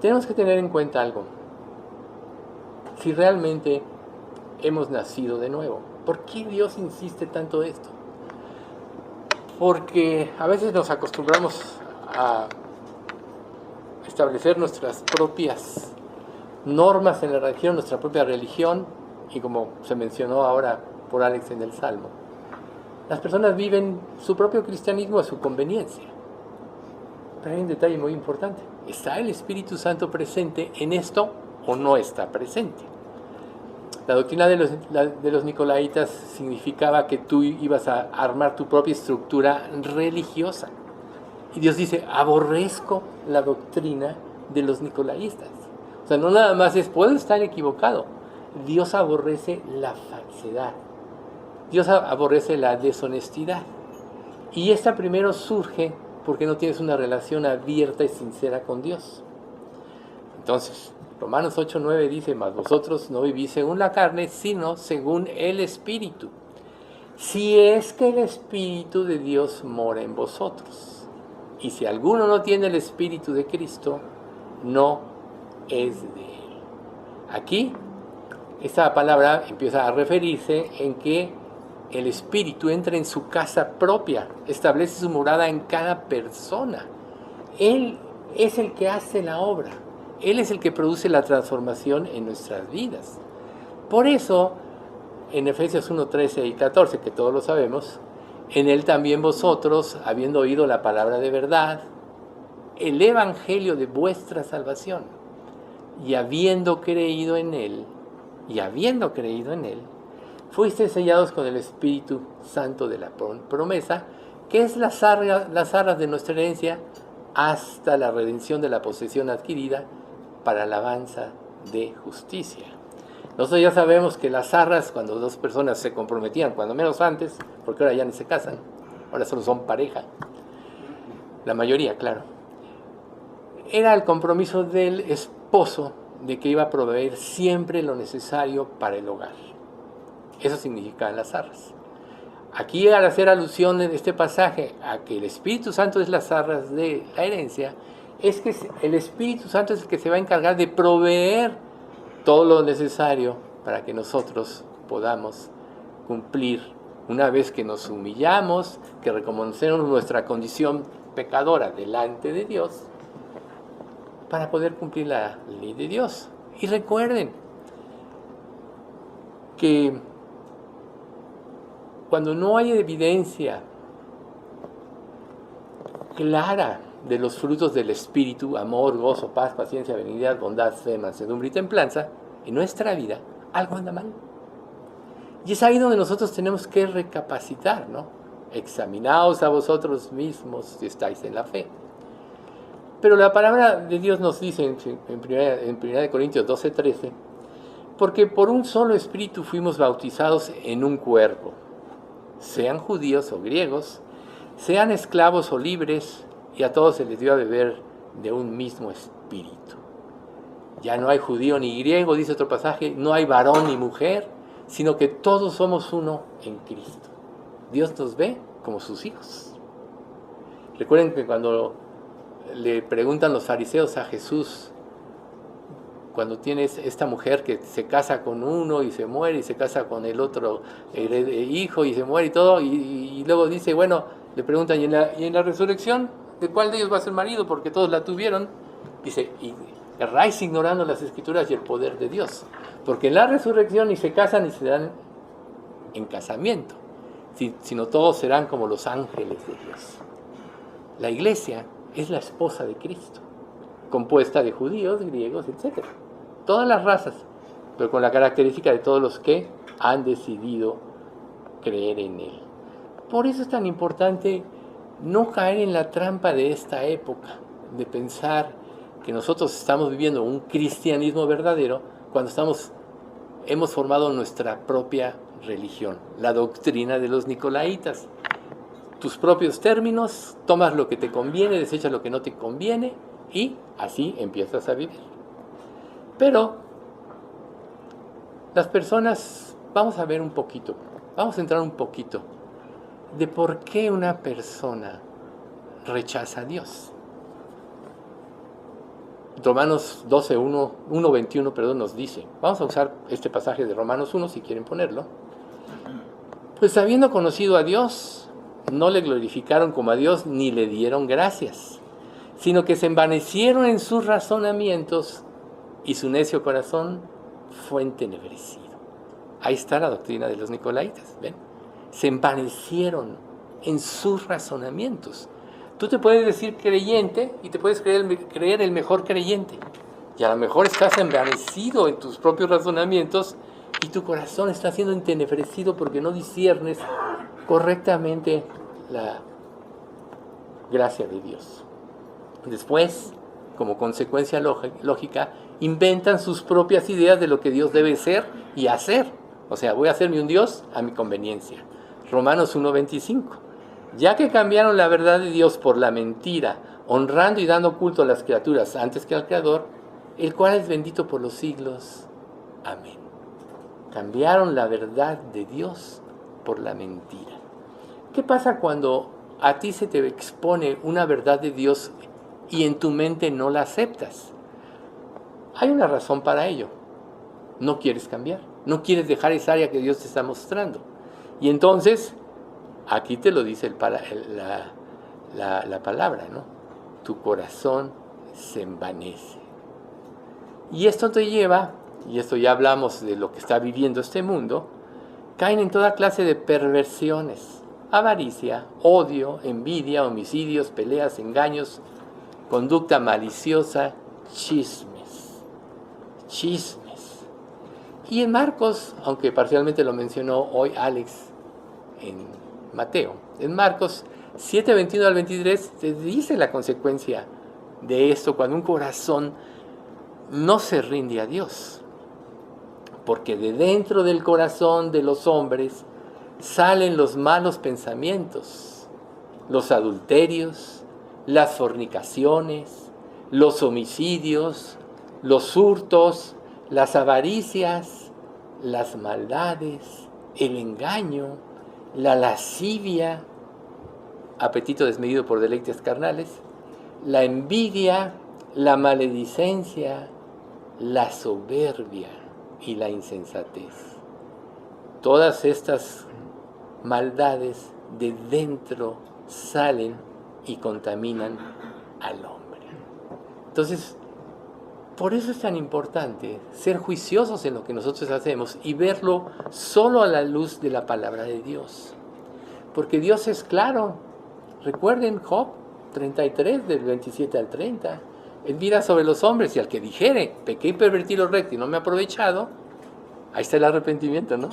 tenemos que tener en cuenta algo. Si realmente hemos nacido de nuevo, ¿por qué Dios insiste tanto esto? Porque a veces nos acostumbramos a establecer nuestras propias normas en la religión, nuestra propia religión, y como se mencionó ahora por Alex en el Salmo, las personas viven su propio cristianismo a su conveniencia. Pero hay un detalle muy importante: ¿está el Espíritu Santo presente en esto o no está presente? La doctrina de los nicolaitas significaba que tú ibas a armar tu propia estructura religiosa. Y Dios dice, aborrezco la doctrina de los nicolaítas. O sea, no nada más puedo estar equivocado. Dios aborrece la falsedad. Dios aborrece la deshonestidad. Y esta primero surge porque no tienes una relación abierta y sincera con Dios. Entonces, Romanos 8:9 dice, mas vosotros no vivís según la carne, sino según el Espíritu. Si es que el Espíritu de Dios mora en vosotros. Y si alguno no tiene el Espíritu de Cristo, no es de Él. Aquí, esta palabra empieza a referirse en que el Espíritu entra en su casa propia, establece su morada en cada persona. Él es el que hace la obra. Él es el que produce la transformación en nuestras vidas. Por eso, en Efesios 1:13 y 14, que todos lo sabemos, en Él también vosotros, habiendo oído la palabra de verdad, el evangelio de vuestra salvación, y habiendo creído en Él, fuisteis sellados con el Espíritu Santo de la promesa, que es las arras de nuestra herencia, hasta la redención de la posesión adquirida, para alabanza de justicia. Nosotros ya sabemos que las arras, cuando dos personas se comprometían, cuando menos antes, porque ahora ya ni se casan, ahora solo son pareja, la mayoría, claro, era el compromiso del esposo de que iba a proveer siempre lo necesario para el hogar. Eso significan las arras. Aquí, al hacer alusión en este pasaje a que el Espíritu Santo es las arras de la herencia, es que el Espíritu Santo es el que se va a encargar de proveer todo lo necesario para que nosotros podamos cumplir, una vez que nos humillamos, que reconocemos nuestra condición pecadora delante de Dios, para poder cumplir la ley de Dios. Y recuerden que cuando no hay evidencia clara de los frutos del Espíritu, amor, gozo, paz, paciencia, benignidad, bondad, fe, mansedumbre y templanza, en nuestra vida, algo anda mal. Y es ahí donde nosotros tenemos que recapacitar, ¿no? Examinaos a vosotros mismos si estáis en la fe. Pero la palabra de Dios nos dice en 1 Corintios 12:13, porque por un solo Espíritu fuimos bautizados en un cuerpo, sean judíos o griegos, sean esclavos o libres, y a todos se les dio a beber de un mismo Espíritu. Ya no hay judío ni griego, dice otro pasaje, no hay varón ni mujer, sino que todos somos uno en Cristo. Dios nos ve como sus hijos. Recuerden que cuando le preguntan los fariseos a Jesús, cuando tienes esta mujer que se casa con uno y se muere, y se casa con el otro hijo y se muere y todo, y luego dice, bueno, le preguntan, ¿y en la resurrección de cuál de ellos va a ser marido? Porque todos la tuvieron. Dice, y erráis ignorando las Escrituras y el poder de Dios, porque en la resurrección ni se casan ni se dan en casamiento, sino todos serán como los ángeles de Dios. La iglesia es la esposa de Cristo, compuesta de judíos, griegos, etc. Todas las razas, pero con la característica de todos los que han decidido creer en Él. Por eso es tan importante no caer en la trampa de esta época, de pensar que nosotros estamos viviendo un cristianismo verdadero cuando hemos formado nuestra propia religión, la doctrina de los nicolaítas. Tus propios términos, tomas lo que te conviene, desechas lo que no te conviene y así empiezas a vivir. Pero las personas, vamos a ver un poquito, vamos a entrar un poquito de por qué una persona rechaza a Dios. Romanos 1:21 nos dice, vamos a usar este pasaje de Romanos 1 si quieren ponerlo. Pues habiendo conocido a Dios, no le glorificaron como a Dios ni le dieron gracias, sino que se envanecieron en sus razonamientos y su necio corazón fue entenebrecido. Ahí está la doctrina de los nicolaítas, ¿ven? Se envanecieron en sus razonamientos. Tú te puedes decir creyente y te puedes creer el mejor creyente. Y a lo mejor estás envanecido en tus propios razonamientos y tu corazón está siendo entenebrecido porque no disciernes correctamente gracia de Dios. Después, como consecuencia lógica, inventan sus propias ideas de lo que Dios debe ser y hacer. O sea, voy a hacerme un Dios a mi conveniencia. Romanos 1:25. Ya que cambiaron la verdad de Dios por la mentira, honrando y dando culto a las criaturas antes que al Creador, el cual es bendito por los siglos. Amén. Cambiaron la verdad de Dios por la mentira. ¿Qué pasa cuando a ti se te expone una verdad de Dios y en tu mente no la aceptas? Hay una razón para ello. No quieres cambiar. No quieres dejar esa área que Dios te está mostrando. Y entonces, aquí te lo dice la palabra, ¿no? Tu corazón se envanece. Y esto te lleva, y esto ya hablamos de lo que está viviendo este mundo, caen en toda clase de perversiones, avaricia, odio, envidia, homicidios, peleas, engaños, conducta maliciosa, chismes. Y en Marcos, aunque parcialmente lo mencionó hoy Alex en Mateo, en Marcos 7:21 al 23 te dice la consecuencia de esto cuando un corazón no se rinde a Dios. Porque de dentro del corazón de los hombres salen los malos pensamientos, los adulterios, las fornicaciones, los homicidios, los hurtos, las avaricias, las maldades, el engaño, la lascivia, apetito desmedido por deleites carnales, la envidia, la maledicencia, la soberbia y la insensatez. Todas estas maldades de dentro salen y contaminan al hombre. Entonces, por eso es tan importante ser juiciosos en lo que nosotros hacemos y verlo solo a la luz de la palabra de Dios. Porque Dios es claro. Recuerden Job 33, del 27 al 30. Él mira sobre los hombres y al que dijere, pequé y pervertí lo recto y no me he aprovechado, ahí está el arrepentimiento, ¿no?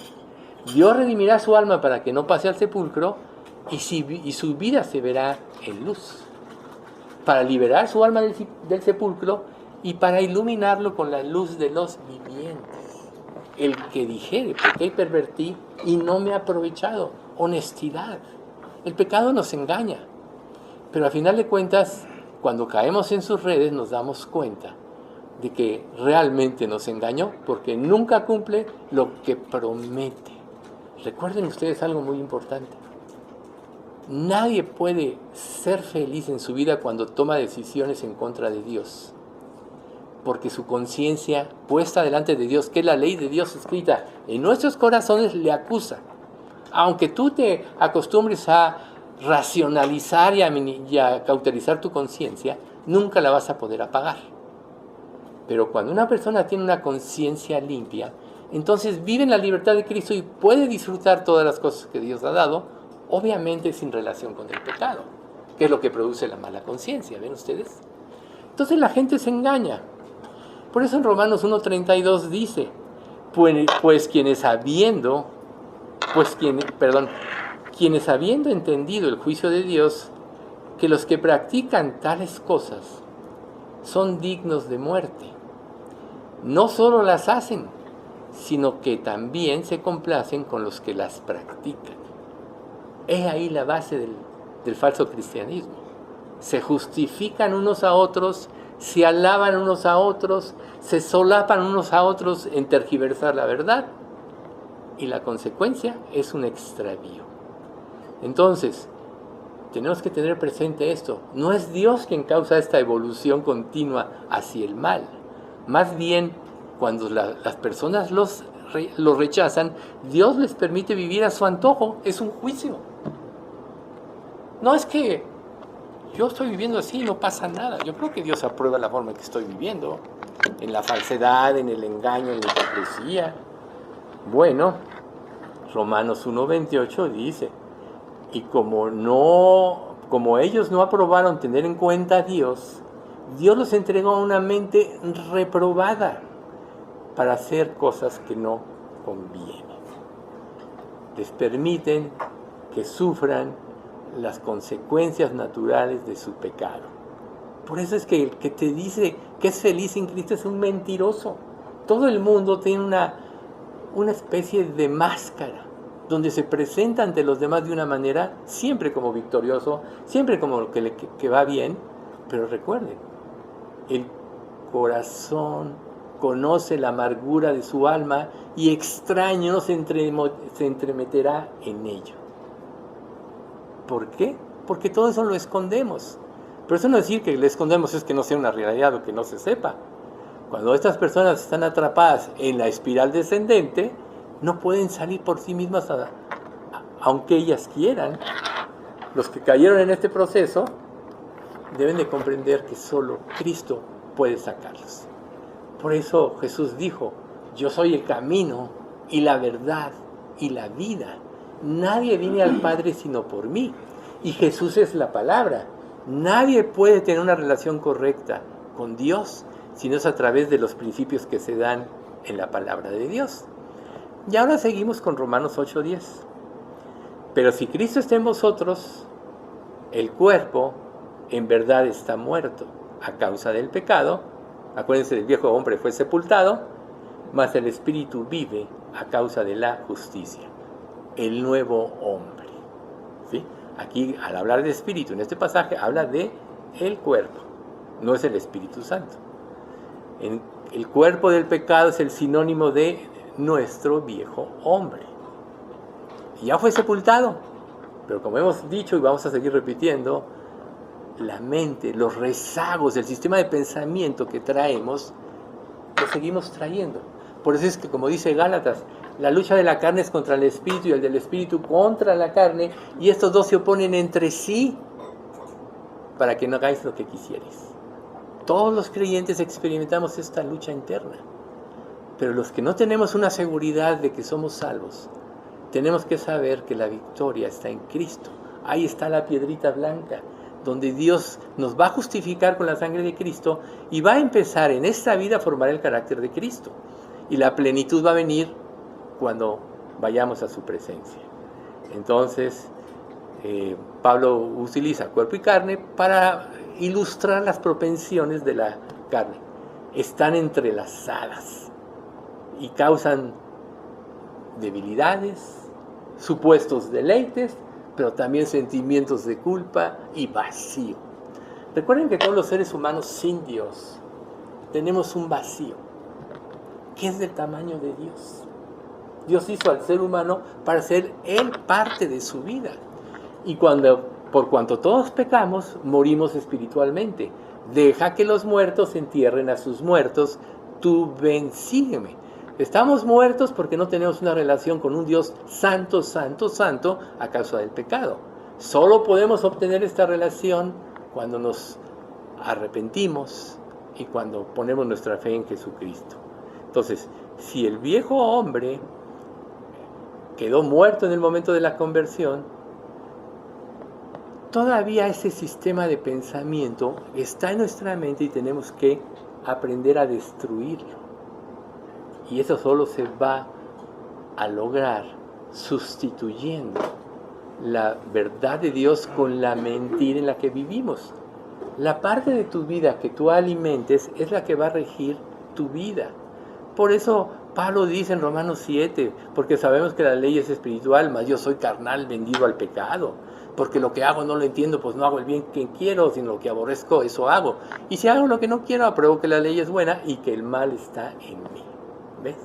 Dios redimirá su alma para que no pase al sepulcro y su vida se verá en luz. Para liberar su alma del sepulcro y para iluminarlo con la luz de los vivientes. El que dijere, pequé y pervertí y no me he aprovechado. Honestidad. El pecado nos engaña, pero al final de cuentas, cuando caemos en sus redes nos damos cuenta de que realmente nos engañó porque nunca cumple lo que promete. Recuerden ustedes algo muy importante. Nadie puede ser feliz en su vida cuando toma decisiones en contra de Dios, porque su conciencia puesta delante de Dios, que es la ley de Dios escrita en nuestros corazones, le acusa. Aunque tú te acostumbres a racionalizar y a cauterizar tu conciencia, nunca la vas a poder apagar. Pero cuando una persona tiene una conciencia limpia, entonces vive en la libertad de Cristo y puede disfrutar todas las cosas que Dios ha dado, obviamente sin relación con el pecado, que es lo que produce la mala conciencia, ¿ven ustedes? Entonces la gente se engaña. Por eso en Romanos 1:32 dice, quienes habiendo entendido el juicio de Dios, que los que practican tales cosas son dignos de muerte, no solo las hacen, sino que también se complacen con los que las practican. Es ahí la base del falso cristianismo. Se justifican unos a otros, se alaban unos a otros, se solapan unos a otros en tergiversar la verdad, y la consecuencia es un extravío. Entonces, tenemos que tener presente esto. No es Dios quien causa esta evolución continua hacia el mal. Más bien, cuando las personas los rechazan, Dios les permite vivir a su antojo. Es un juicio. No es que yo estoy viviendo así y no pasa nada. Yo creo que Dios aprueba la forma en que estoy viviendo. En la falsedad, en el engaño, en la hipocresía. Bueno, Romanos 1:28 dice, y como ellos no aprobaron tener en cuenta a Dios, Dios los entregó a una mente reprobada para hacer cosas que no convienen. Les permiten que sufran las consecuencias naturales de su pecado. Por eso es que el que te dice que es feliz en Cristo es un mentiroso. Todo el mundo tiene una especie de máscara, donde se presenta ante los demás de una manera, siempre como victorioso, siempre como que va bien, pero recuerden, el corazón conoce la amargura de su alma y extraño se entremeterá en ello. ¿Por qué? Porque todo eso lo escondemos. Pero eso no decir que le escondemos es que no sea una realidad o que no se sepa. Cuando estas personas están atrapadas en la espiral descendente, no pueden salir por sí mismas, aunque ellas quieran. Los que cayeron en este proceso deben de comprender que solo Cristo puede sacarlos. Por eso Jesús dijo, yo soy el camino y la verdad y la vida. Nadie viene al Padre sino por mí. Y Jesús es la palabra. Nadie puede tener una relación correcta con Dios si no es a través de los principios que se dan en la palabra de Dios. Y ahora seguimos con Romanos 8:10. Pero si Cristo está en vosotros, el cuerpo en verdad está muerto a causa del pecado. Acuérdense, el viejo hombre fue sepultado, mas el espíritu vive a causa de la justicia. El nuevo hombre. ¿Sí? Aquí, al hablar de espíritu, en este pasaje, habla de el cuerpo, no es el Espíritu Santo. El cuerpo del pecado es el sinónimo de nuestro viejo hombre. Y ya fue sepultado, pero como hemos dicho y vamos a seguir repitiendo, la mente, los rezagos, el sistema de pensamiento que traemos, lo seguimos trayendo. Por eso es que, como dice Gálatas, la lucha de la carne es contra el espíritu y el del espíritu contra la carne, y estos dos se oponen entre sí para que no hagáis lo que quisierais. Todos los creyentes experimentamos esta lucha interna, pero los que no tenemos una seguridad de que somos salvos, tenemos que saber que la victoria está en Cristo. Ahí está la piedrita blanca, donde Dios nos va a justificar con la sangre de Cristo y va a empezar en esta vida a formar el carácter de Cristo. Y la plenitud va a venir cuando vayamos a su presencia. Entonces, Pablo utiliza cuerpo y carne para ilustrar las propensiones de la carne. Están entrelazadas y causan debilidades, supuestos deleites, pero también sentimientos de culpa y vacío. Recuerden que todos los seres humanos sin Dios tenemos un vacío que es del tamaño de Dios. Dios hizo al ser humano para ser él parte de su vida. Y por cuanto todos pecamos, morimos espiritualmente. Deja que los muertos entierren a sus muertos, tú ven, sígueme. Estamos muertos porque no tenemos una relación con un Dios santo, santo, santo a causa del pecado. Solo podemos obtener esta relación cuando nos arrepentimos y cuando ponemos nuestra fe en Jesucristo. Entonces, si el viejo hombre quedó muerto en el momento de la conversión, todavía ese sistema de pensamiento está en nuestra mente y tenemos que aprender a destruirlo. Y eso solo se va a lograr sustituyendo la verdad de Dios con la mentira en la que vivimos. La parte de tu vida que tú alimentes es la que va a regir tu vida. Por eso Pablo dice en Romanos 7, porque sabemos que la ley es espiritual, mas yo soy carnal, vendido al pecado. Porque lo que hago no lo entiendo, pues no hago el bien que quiero, sino lo que aborrezco, eso hago. Y si hago lo que no quiero, apruebo que la ley es buena y que el mal está en mí. ¿Ves?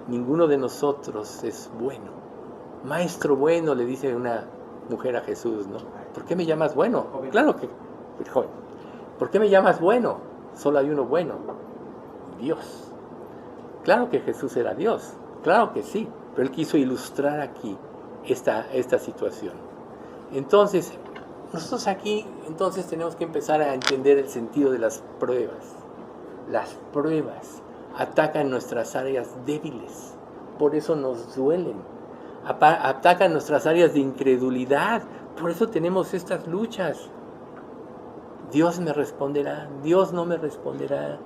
Ninguno de nosotros es bueno. Maestro bueno, le dice una mujer a Jesús, ¿no? ¿Por qué me llamas bueno? Claro que, joven, ¿por qué me llamas bueno? Solo hay uno bueno, Dios. Claro que Jesús era Dios, claro que sí, pero él quiso ilustrar aquí esta situación. Entonces, nosotros aquí tenemos que empezar a entender el sentido de las pruebas. Las pruebas atacan nuestras áreas débiles, por eso nos duelen. Atacan nuestras áreas de incredulidad, por eso tenemos estas luchas. Dios me responderá, Dios no me responderá.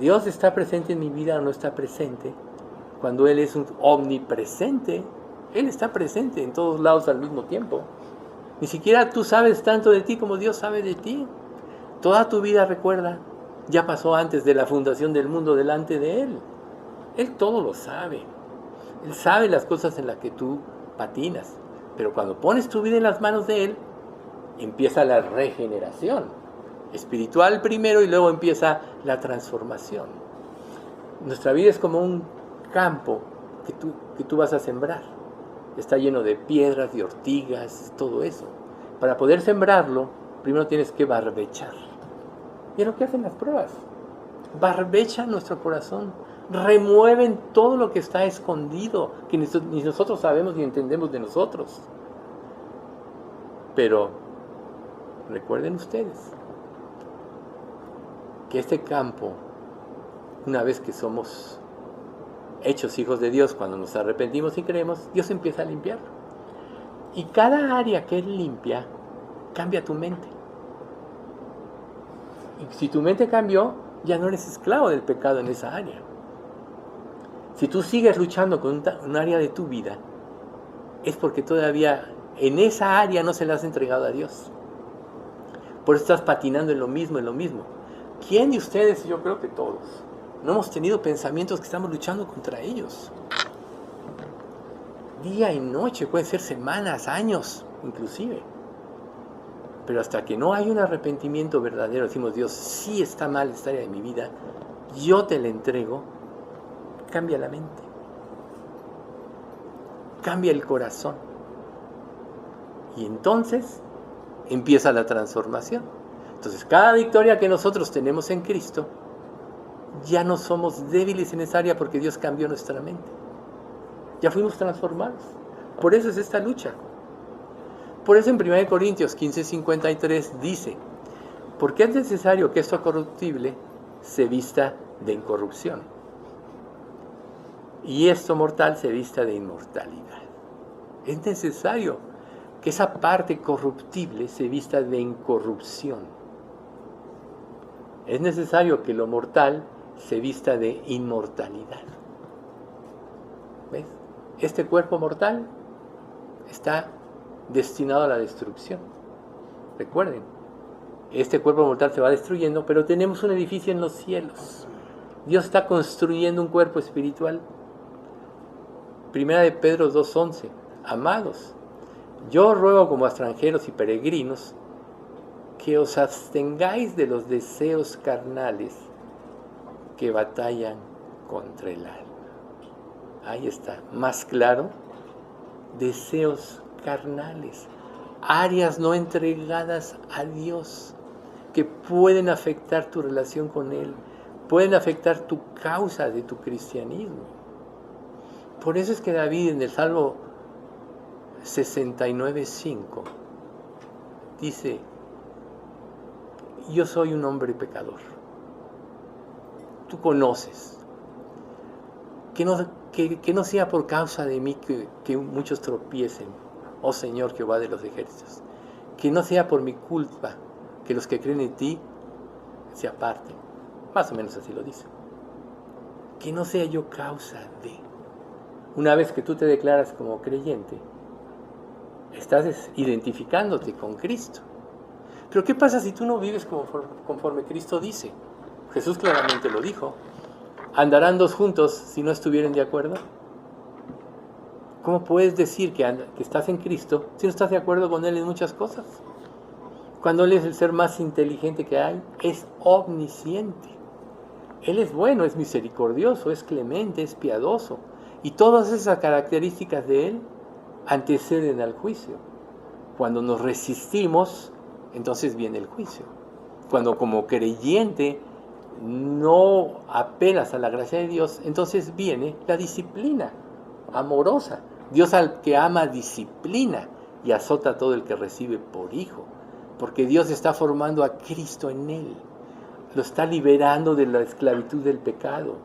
Dios está presente en mi vida o no está presente. Cuando Él es un omnipresente, Él está presente en todos lados al mismo tiempo. Ni siquiera tú sabes tanto de ti como Dios sabe de ti. Toda tu vida, recuerda, ya pasó antes de la fundación del mundo delante de Él. Él todo lo sabe. Él sabe las cosas en las que tú patinas. Pero cuando pones tu vida en las manos de Él, empieza la regeneración espiritual primero y luego empieza la transformación. Nuestra vida es como un campo que tú vas a sembrar. Está lleno de piedras, de ortigas, todo eso. Para poder sembrarlo, primero tienes que barbechar. Y es lo que hacen las pruebas. Barbechan nuestro corazón, remueven todo lo que está escondido, que ni nosotros sabemos ni entendemos de nosotros. Pero recuerden ustedes que este campo, una vez que somos hechos hijos de Dios, cuando nos arrepentimos y creemos, Dios empieza a limpiarlo. Y cada área que Él limpia, cambia tu mente. Y si tu mente cambió, ya no eres esclavo del pecado en esa área. Si tú sigues luchando con un área de tu vida, es porque todavía en esa área no se la has entregado a Dios. Por eso estás patinando en lo mismo, en lo mismo. ¿Quién de ustedes? Yo creo que todos. No hemos tenido pensamientos que estamos luchando contra ellos. Día y noche, pueden ser semanas, años, inclusive. Pero hasta que no hay un arrepentimiento verdadero, decimos, Dios, sí está mal esta área de mi vida, yo te la entrego, cambia la mente. Cambia el corazón. Y entonces empieza la transformación. Entonces, cada victoria que nosotros tenemos en Cristo, ya no somos débiles en esa área porque Dios cambió nuestra mente. Ya fuimos transformados. Por eso es esta lucha. Por eso en 1 Corintios 15:53 dice, porque es necesario que esto corruptible se vista de incorrupción y esto mortal se vista de inmortalidad. Es necesario que esa parte corruptible se vista de incorrupción. Es necesario que lo mortal se vista de inmortalidad. ¿Ves? Este cuerpo mortal está destinado a la destrucción. Recuerden, este cuerpo mortal se va destruyendo, pero tenemos un edificio en los cielos. Dios está construyendo un cuerpo espiritual. Primera de Pedro 2:11. Amados, yo os ruego como a extranjeros y peregrinos que os abstengáis de los deseos carnales que batallan contra el alma. Ahí está, más claro, deseos carnales, áreas no entregadas a Dios, que pueden afectar tu relación con Él, pueden afectar tu causa de tu cristianismo. Por eso es que David en el Salmo 69:5 dice, yo soy un hombre pecador. Tú conoces. Que no sea por causa de mí que muchos tropiecen, oh Señor Jehová de los ejércitos. Que no sea por mi culpa que los que creen en ti se aparten. Más o menos así lo dice. Que no sea yo causa de. Una vez que tú te declaras como creyente, estás identificándote con Cristo. Pero ¿qué pasa si tú no vives conforme Cristo dice? Jesús claramente lo dijo. ¿Andarán dos juntos si no estuvieran de acuerdo? ¿Cómo puedes decir que estás en Cristo si no estás de acuerdo con Él en muchas cosas? Cuando Él es el ser más inteligente que hay, es omnisciente. Él es bueno, es misericordioso, es clemente, es piadoso. Y todas esas características de Él anteceden al juicio. Cuando nos resistimos, entonces viene el juicio. Cuando como creyente no apelas a la gracia de Dios, entonces viene la disciplina amorosa. Dios al que ama disciplina y azota a todo el que recibe por hijo, porque Dios está formando a Cristo en él, lo está liberando de la esclavitud del pecado.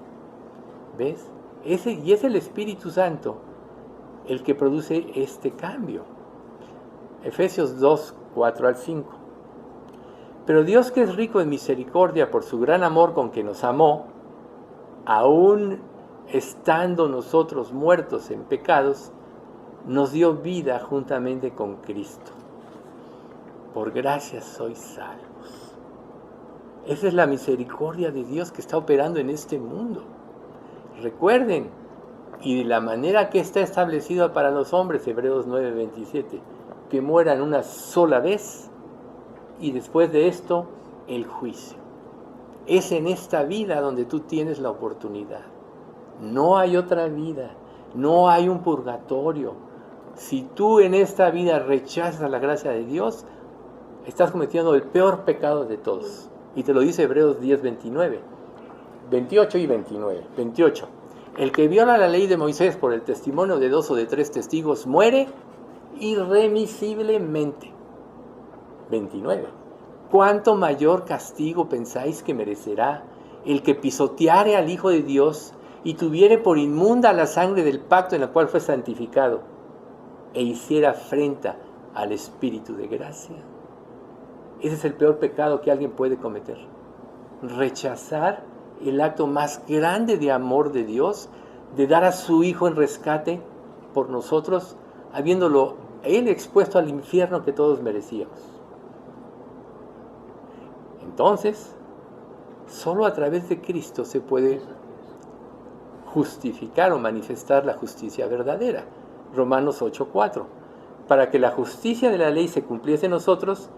¿Ves? Y es el Espíritu Santo el que produce este cambio. Efesios 2:4-5. Pero Dios, que es rico en misericordia por su gran amor con que nos amó, aún estando nosotros muertos en pecados, nos dio vida juntamente con Cristo. por gracia sois salvos. Esa es la misericordia de Dios que está operando en este mundo. Recuerden, y de la manera que está establecida para los hombres, Hebreos 9:27, que mueran una sola vez y después de esto el juicio. Es en esta vida donde tú tienes la oportunidad. No hay otra vida, no hay un purgatorio. Si tú en esta vida rechazas la gracia de Dios, estás cometiendo el peor pecado de todos. Y te lo dice Hebreos 10:29, 28 y 29. 28. El que viola la ley de Moisés por el testimonio de 2 o de 3 testigos muere irremisiblemente. 29. ¿Cuánto mayor castigo pensáis que merecerá el que pisoteare al Hijo de Dios y tuviere por inmunda la sangre del pacto en la cual fue santificado e hiciera afrenta al Espíritu de gracia? Ese es el peor pecado que alguien puede cometer. Rechazar el acto más grande de amor de Dios, de dar a su Hijo en rescate por nosotros, habiéndolo Él expuesto al infierno que todos merecíamos. Entonces, solo a través de Cristo se puede justificar o manifestar la justicia verdadera. Romanos 8:4. Para que la justicia de la ley se cumpliese en nosotros,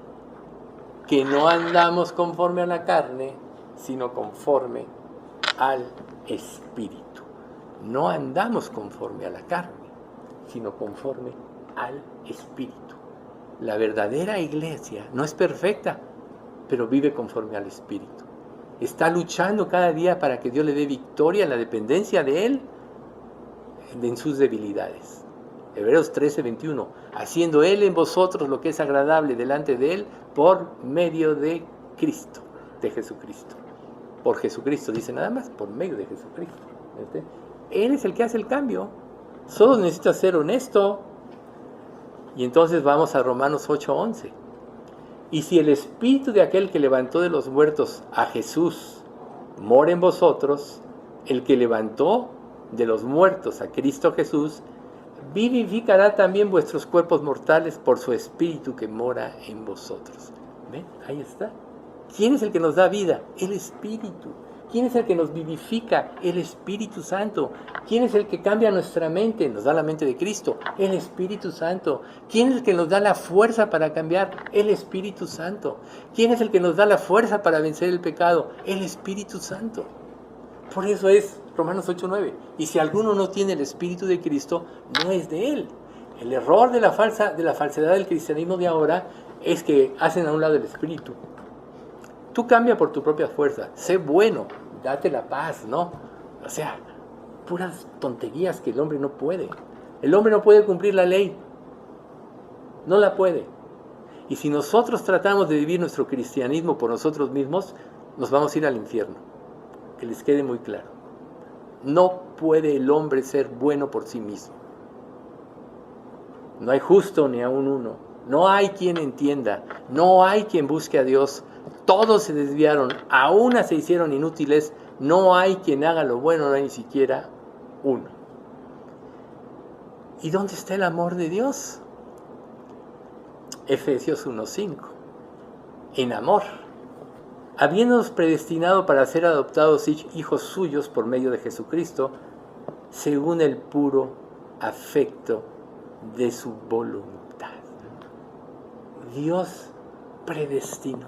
que no andamos conforme a la carne, sino conforme al Espíritu. No andamos conforme a la carne, sino conforme al Espíritu. La verdadera iglesia no es perfecta, pero vive conforme al Espíritu. Está luchando cada día para que Dios le dé victoria en la dependencia de Él en sus debilidades. Hebreos 13:21. Haciendo Él en vosotros lo que es agradable delante de Él por medio de Cristo, de Jesucristo. Por Jesucristo, dice nada más, por medio de Jesucristo. Él es el que hace el cambio. Solo necesita ser honesto. Y entonces vamos a Romanos 8:11. Y si el Espíritu de aquel que levantó de los muertos a Jesús mora en vosotros, el que levantó de los muertos a Cristo Jesús, vivificará también vuestros cuerpos mortales por su Espíritu que mora en vosotros. ¿Ven? Ahí está. ¿Quién es el que nos da vida? El Espíritu. ¿Quién es el que nos vivifica? El Espíritu Santo. ¿Quién es el que cambia nuestra mente? Nos da la mente de Cristo. El Espíritu Santo. ¿Quién es el que nos da la fuerza para cambiar? El Espíritu Santo. ¿Quién es el que nos da la fuerza para vencer el pecado? El Espíritu Santo. Por eso es Romanos 8:9. Y si alguno no tiene el Espíritu de Cristo, no es de él. El error de la falsedad del cristianismo de ahora es que hacen a un lado el Espíritu. Tú cambia por tu propia fuerza. Sé bueno, date la paz, ¿no? O sea, puras tonterías que el hombre no puede. El hombre no puede cumplir la ley. No la puede. Y si nosotros tratamos de vivir nuestro cristianismo por nosotros mismos, nos vamos a ir al infierno. Que les quede muy claro. No puede el hombre ser bueno por sí mismo. No hay justo ni aun uno. No hay quien entienda. No hay quien busque a Dios. Todos se desviaron. A una se hicieron inútiles. No hay quien haga lo bueno. No hay ni siquiera uno. ¿Y dónde está el amor de Dios? Efesios 1:5. En amor, habiéndonos predestinado para ser adoptados hijos suyos por medio de Jesucristo, según el puro afecto de su voluntad. Dios predestinó.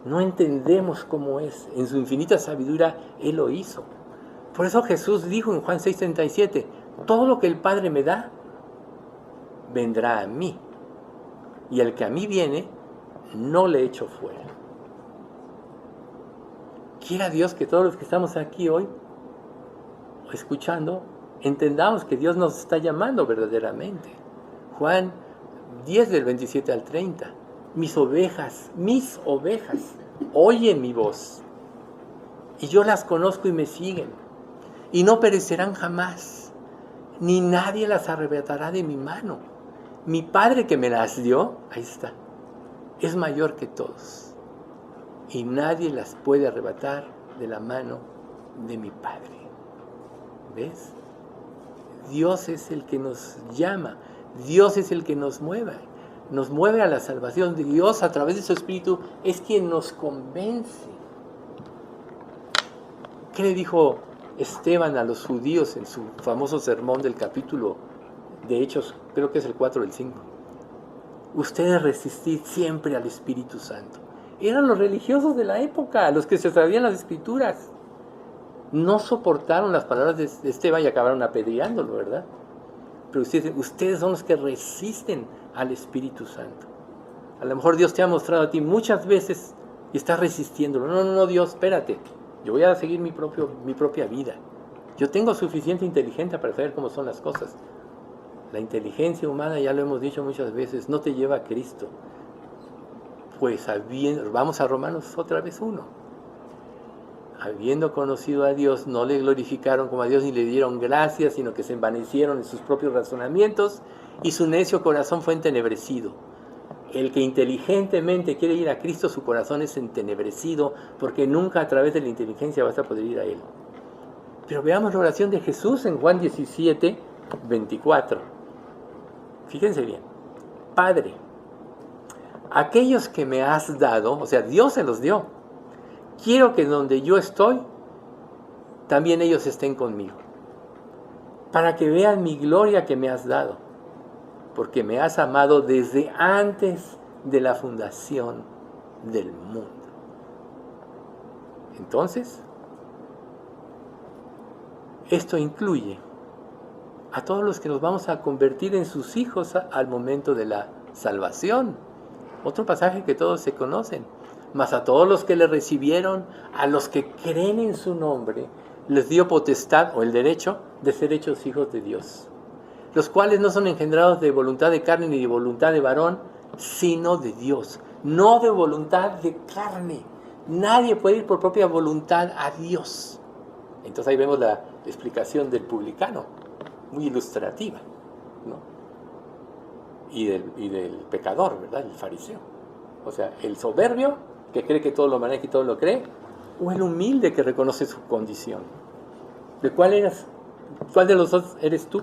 No entendemos cómo es. En su infinita sabiduría, Él lo hizo. Por eso Jesús dijo en Juan 6:37, todo lo que el Padre me da, vendrá a mí. Y el que a mí viene, no le echo fuera. Quiera Dios que todos los que estamos aquí hoy, escuchando, entendamos que Dios nos está llamando verdaderamente. Juan 10 del 27 al 30. Mis ovejas, oyen mi voz. Y yo las conozco y me siguen. Y no perecerán jamás, ni nadie las arrebatará de mi mano. Mi Padre que me las dio, ahí está, es mayor que todos. Y nadie las puede arrebatar de la mano de mi Padre. ¿Ves? Dios es el que nos llama. Dios es el que nos mueve. nos mueve a la salvación. Dios, a través de su Espíritu, es quien nos convence. ¿Qué le dijo Esteban a los judíos en su famoso sermón del capítulo de Hechos? Creo que es el 4 o el 5. Ustedes resistid siempre al Espíritu Santo. Eran los religiosos de la época, los que se sabían las Escrituras. No soportaron las palabras de Esteban y acabaron apedreándolo, ¿verdad? Pero ustedes son los que resisten al Espíritu Santo. A lo mejor Dios te ha mostrado a ti muchas veces y estás resistiéndolo. No, Dios, espérate. Yo voy a seguir mi propia vida. Yo tengo suficiente inteligencia para saber cómo son las cosas. La inteligencia humana, ya lo hemos dicho muchas veces, no te lleva a Cristo. Pues vamos a Romanos otra vez 1. Habiendo conocido a Dios, no le glorificaron como a Dios ni le dieron gracias, sino que se envanecieron en sus propios razonamientos y su necio corazón fue entenebrecido. El que inteligentemente quiere ir a Cristo, su corazón es entenebrecido, porque nunca a través de la inteligencia vas a poder ir a Él. Pero veamos la oración de Jesús en Juan 17, 24. Fíjense bien. Padre, aquellos que me has dado, o sea, Dios se los dio, quiero que donde yo estoy, también ellos estén conmigo, para que vean mi gloria que me has dado, porque me has amado desde antes de la fundación del mundo. Entonces, esto incluye a todos los que nos vamos a convertir en sus hijos al momento de la salvación. Otro pasaje que todos se conocen. Mas a todos los que le recibieron, a los que creen en su nombre, les dio potestad o el derecho de ser hechos hijos de Dios, los cuales no son engendrados de voluntad de carne ni de voluntad de varón, sino de Dios, no de voluntad de carne. Nadie puede ir por propia voluntad a Dios. Entonces ahí vemos la explicación del publicano, muy ilustrativa, ¿no? Y del pecador, ¿verdad? El fariseo. O sea, el soberbio, que cree que todo lo maneja y todo lo cree, o el humilde que reconoce su condición. ¿De cuál eres? ¿Cuál de los dos eres tú?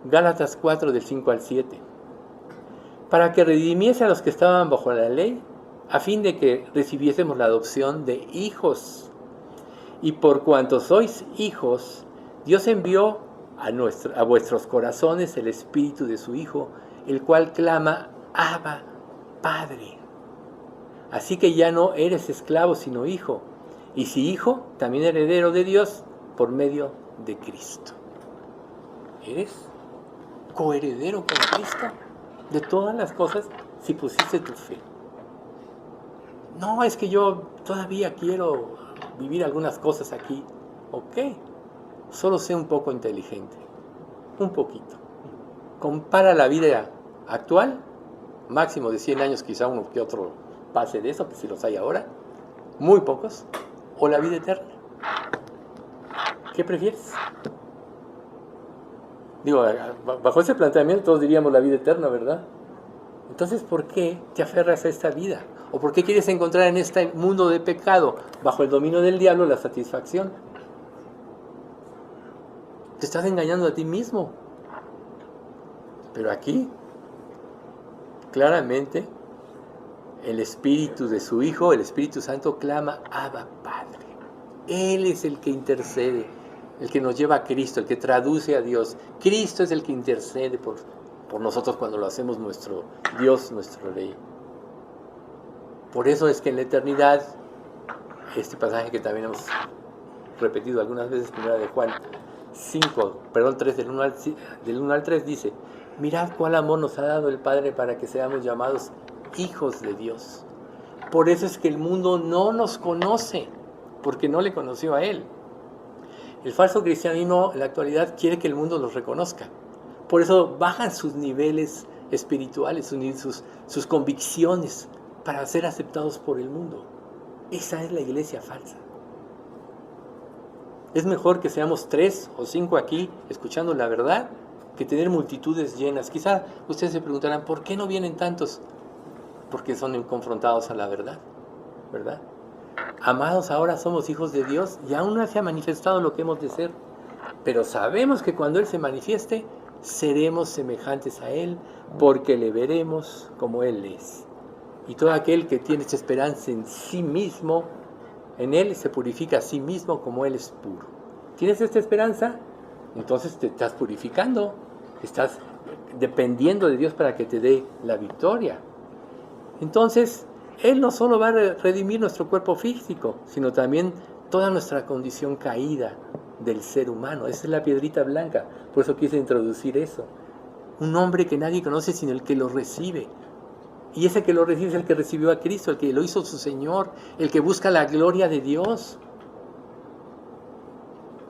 Gálatas 4, del 5 al 7. Para que redimiese a los que estaban bajo la ley, a fin de que recibiésemos la adopción de hijos. Y por cuanto sois hijos, Dios envió a vuestros corazones el Espíritu de su Hijo, el cual clama, Abba, Padre. Así que ya no eres esclavo, sino hijo. Y si hijo, también heredero de Dios por medio de Cristo. ¿Eres coheredero con Cristo de todas las cosas si pusiste tu fe? No, es que yo todavía quiero vivir algunas cosas aquí. Ok, solo sé un poco inteligente. Un poquito. Compara la vida actual, máximo de 100 años, quizá uno que otro pase de eso, que si los hay ahora, muy pocos, o la vida eterna. ¿Qué prefieres? Digo, bajo ese planteamiento todos diríamos la vida eterna, ¿verdad? Entonces, ¿por qué te aferras a esta vida? ¿O por qué quieres encontrar en este mundo de pecado, bajo el dominio del diablo, la satisfacción? Te estás engañando a ti mismo. Pero aquí, claramente, el Espíritu de su Hijo, el Espíritu Santo, clama, Abba, Padre. Él es el que intercede, el que nos lleva a Cristo, el que traduce a Dios. Cristo es el que intercede por nosotros cuando lo hacemos nuestro Dios, nuestro Rey. Por eso es que en la eternidad, este pasaje que también hemos repetido algunas veces, primera de Juan 3, del 1 al 3, dice, mirad cuál amor nos ha dado el Padre para que seamos llamados hijos de Dios. Por eso es que el mundo no nos conoce, porque no le conoció a Él. El falso cristianismo en la actualidad quiere que el mundo los reconozca. Por eso bajan sus niveles espirituales, sus convicciones para ser aceptados por el mundo. Esa es la iglesia falsa. Es mejor que seamos 3 o 5 aquí escuchando la verdad que tener multitudes llenas. Quizá ustedes se preguntarán, ¿por qué no vienen tantos? Porque son confrontados a la verdad, ¿verdad? Amados, ahora somos hijos de Dios y aún no se ha manifestado lo que hemos de ser. Pero sabemos que cuando Él se manifieste, seremos semejantes a Él, porque le veremos como Él es. Y todo aquel que tiene esta esperanza en sí mismo, en Él se purifica a sí mismo como Él es puro. ¿Tienes esta esperanza? Entonces te estás purificando, estás dependiendo de Dios para que te dé la victoria. Entonces, Él no solo va a redimir nuestro cuerpo físico, sino también toda nuestra condición caída del ser humano. Esa es la piedrita blanca, por eso quise introducir eso. Un hombre que nadie conoce sino el que lo recibe. Y ese que lo recibe es el que recibió a Cristo, el que lo hizo su Señor, el que busca la gloria de Dios.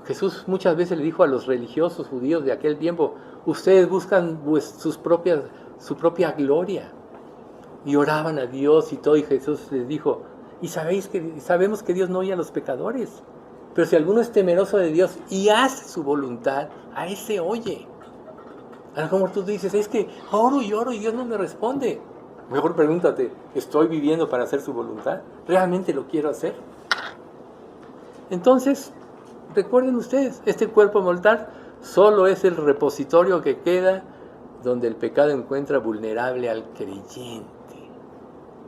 Jesús muchas veces le dijo a los religiosos judíos de aquel tiempo, ustedes buscan su propia gloria. Y oraban a Dios y todo, y Jesús les dijo, y sabemos que Dios no oye a los pecadores, pero si alguno es temeroso de Dios y hace su voluntad, a ese oye. Ahora como tú dices, es que oro y Dios no me responde. Mejor pregúntate, ¿estoy viviendo para hacer su voluntad? ¿Realmente lo quiero hacer? Entonces, recuerden ustedes, este cuerpo mortal solo es el repositorio que queda donde el pecado encuentra vulnerable al creyente.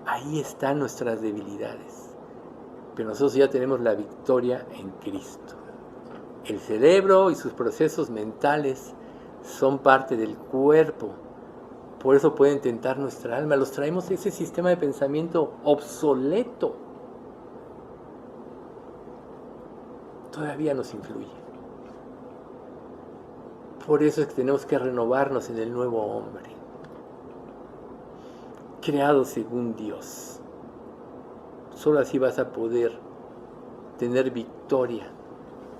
Ahí están nuestras debilidades. Pero nosotros ya tenemos la victoria en Cristo. El cerebro y sus procesos mentales son parte del cuerpo. Por eso pueden tentar nuestra alma. Los traemos ese sistema de pensamiento obsoleto. Todavía nos influye. Por eso es que tenemos que renovarnos en el nuevo hombre, creado según Dios. Solo así vas a poder tener victoria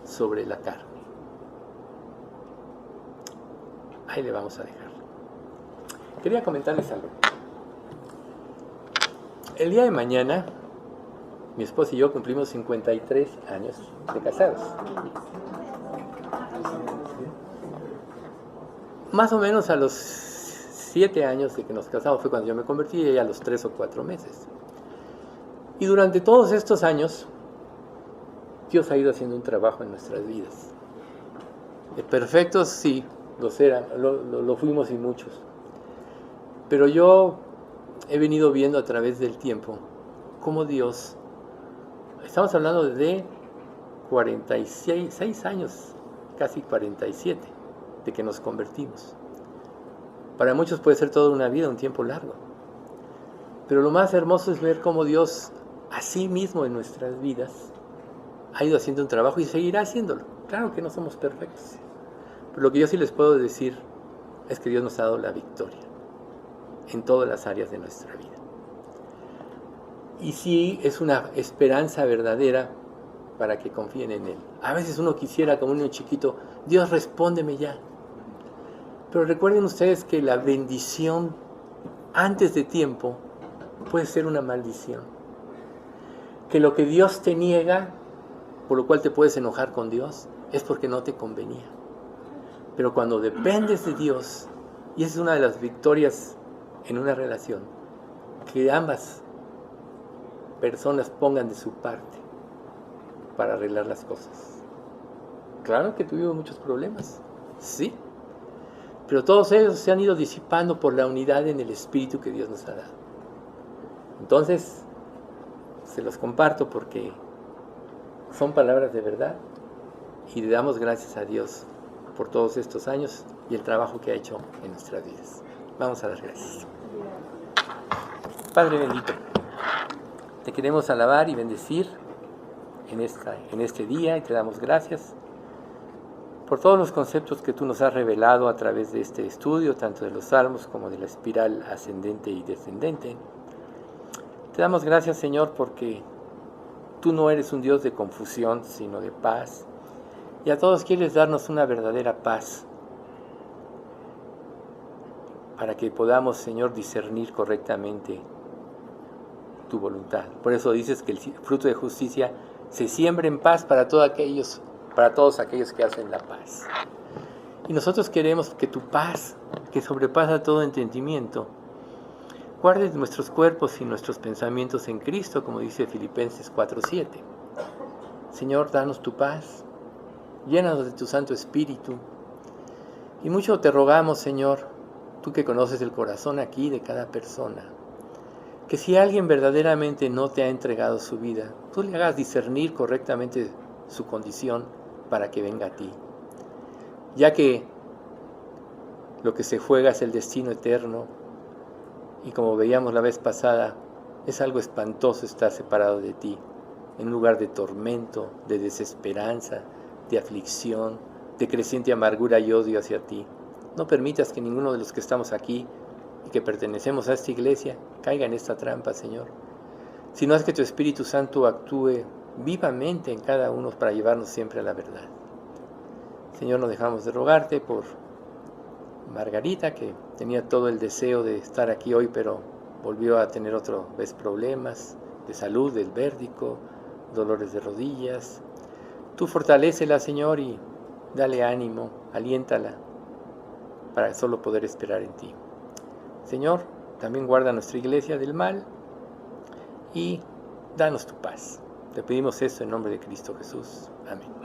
sobre la carne. Ahí le vamos a dejar. Quería comentarles algo. El día de mañana, mi esposa y yo cumplimos 53 años de casados. Más o menos a los 7 años de que nos casamos fue cuando yo me convertí, y ella a los 3 o 4 meses. Y durante todos estos años, Dios ha ido haciendo un trabajo en nuestras vidas. Perfectos, sí, lo fuimos y muchos. Pero yo he venido viendo a través del tiempo cómo Dios, estamos hablando de 46 años, casi 47, de que nos convertimos. Para muchos puede ser toda una vida, un tiempo largo. Pero lo más hermoso es ver cómo Dios, a sí mismo en nuestras vidas, ha ido haciendo un trabajo y seguirá haciéndolo. Claro que no somos perfectos. Pero lo que yo sí les puedo decir es que Dios nos ha dado la victoria en todas las áreas de nuestra vida. Y sí es una esperanza verdadera para que confíen en Él. A veces uno quisiera, como un niño chiquito, Dios, respóndeme ya. Pero recuerden ustedes que la bendición antes de tiempo puede ser una maldición. Que lo que Dios te niega, por lo cual te puedes enojar con Dios, es porque no te convenía. Pero cuando dependes de Dios, y esa es una de las victorias en una relación, que ambas personas pongan de su parte para arreglar las cosas. Claro que tuvimos muchos problemas, sí, pero todos ellos se han ido disipando por la unidad en el Espíritu que Dios nos ha dado. Entonces, se los comparto porque son palabras de verdad y le damos gracias a Dios por todos estos años y el trabajo que ha hecho en nuestras vidas. Vamos a dar gracias. Padre bendito, te queremos alabar y bendecir en este día y te damos gracias por todos los conceptos que tú nos has revelado a través de este estudio, tanto de los salmos como de la espiral ascendente y descendente. Te damos gracias, Señor, porque tú no eres un Dios de confusión, sino de paz, y a todos quieres darnos una verdadera paz, para que podamos, Señor, discernir correctamente tu voluntad. Por eso dices que el fruto de justicia se siembra en paz para todos aquellos que hacen la paz. Y nosotros queremos que tu paz, que sobrepasa todo entendimiento, guarde nuestros cuerpos y nuestros pensamientos en Cristo, como dice Filipenses 4:7. Señor, danos tu paz, llénanos de tu Santo Espíritu, Y mucho te rogamos, Señor, tú que conoces el corazón aquí de cada persona, que si alguien verdaderamente no te ha entregado su vida, tú le hagas discernir correctamente su condición para que venga a ti. Ya que lo que se juega es el destino eterno, y como veíamos la vez pasada, es algo espantoso estar separado de ti, en un lugar de tormento, de desesperanza, de aflicción, de creciente amargura y odio hacia ti. No permitas que ninguno de los que estamos aquí y que pertenecemos a esta iglesia caiga en esta trampa, Señor. Sino haz que tu Espíritu Santo actúe vivamente en cada uno para llevarnos siempre a la verdad. Señor, no dejamos de rogarte por Margarita, que tenía todo el deseo de estar aquí hoy, pero volvió a tener otra vez problemas de salud, del vértigo, dolores de rodillas. Tú fortalécela, Señor, y dale ánimo, aliéntala para solo poder esperar en ti. Señor, también guarda nuestra iglesia del mal y danos tu paz. Te pedimos esto en nombre de Cristo Jesús. Amén.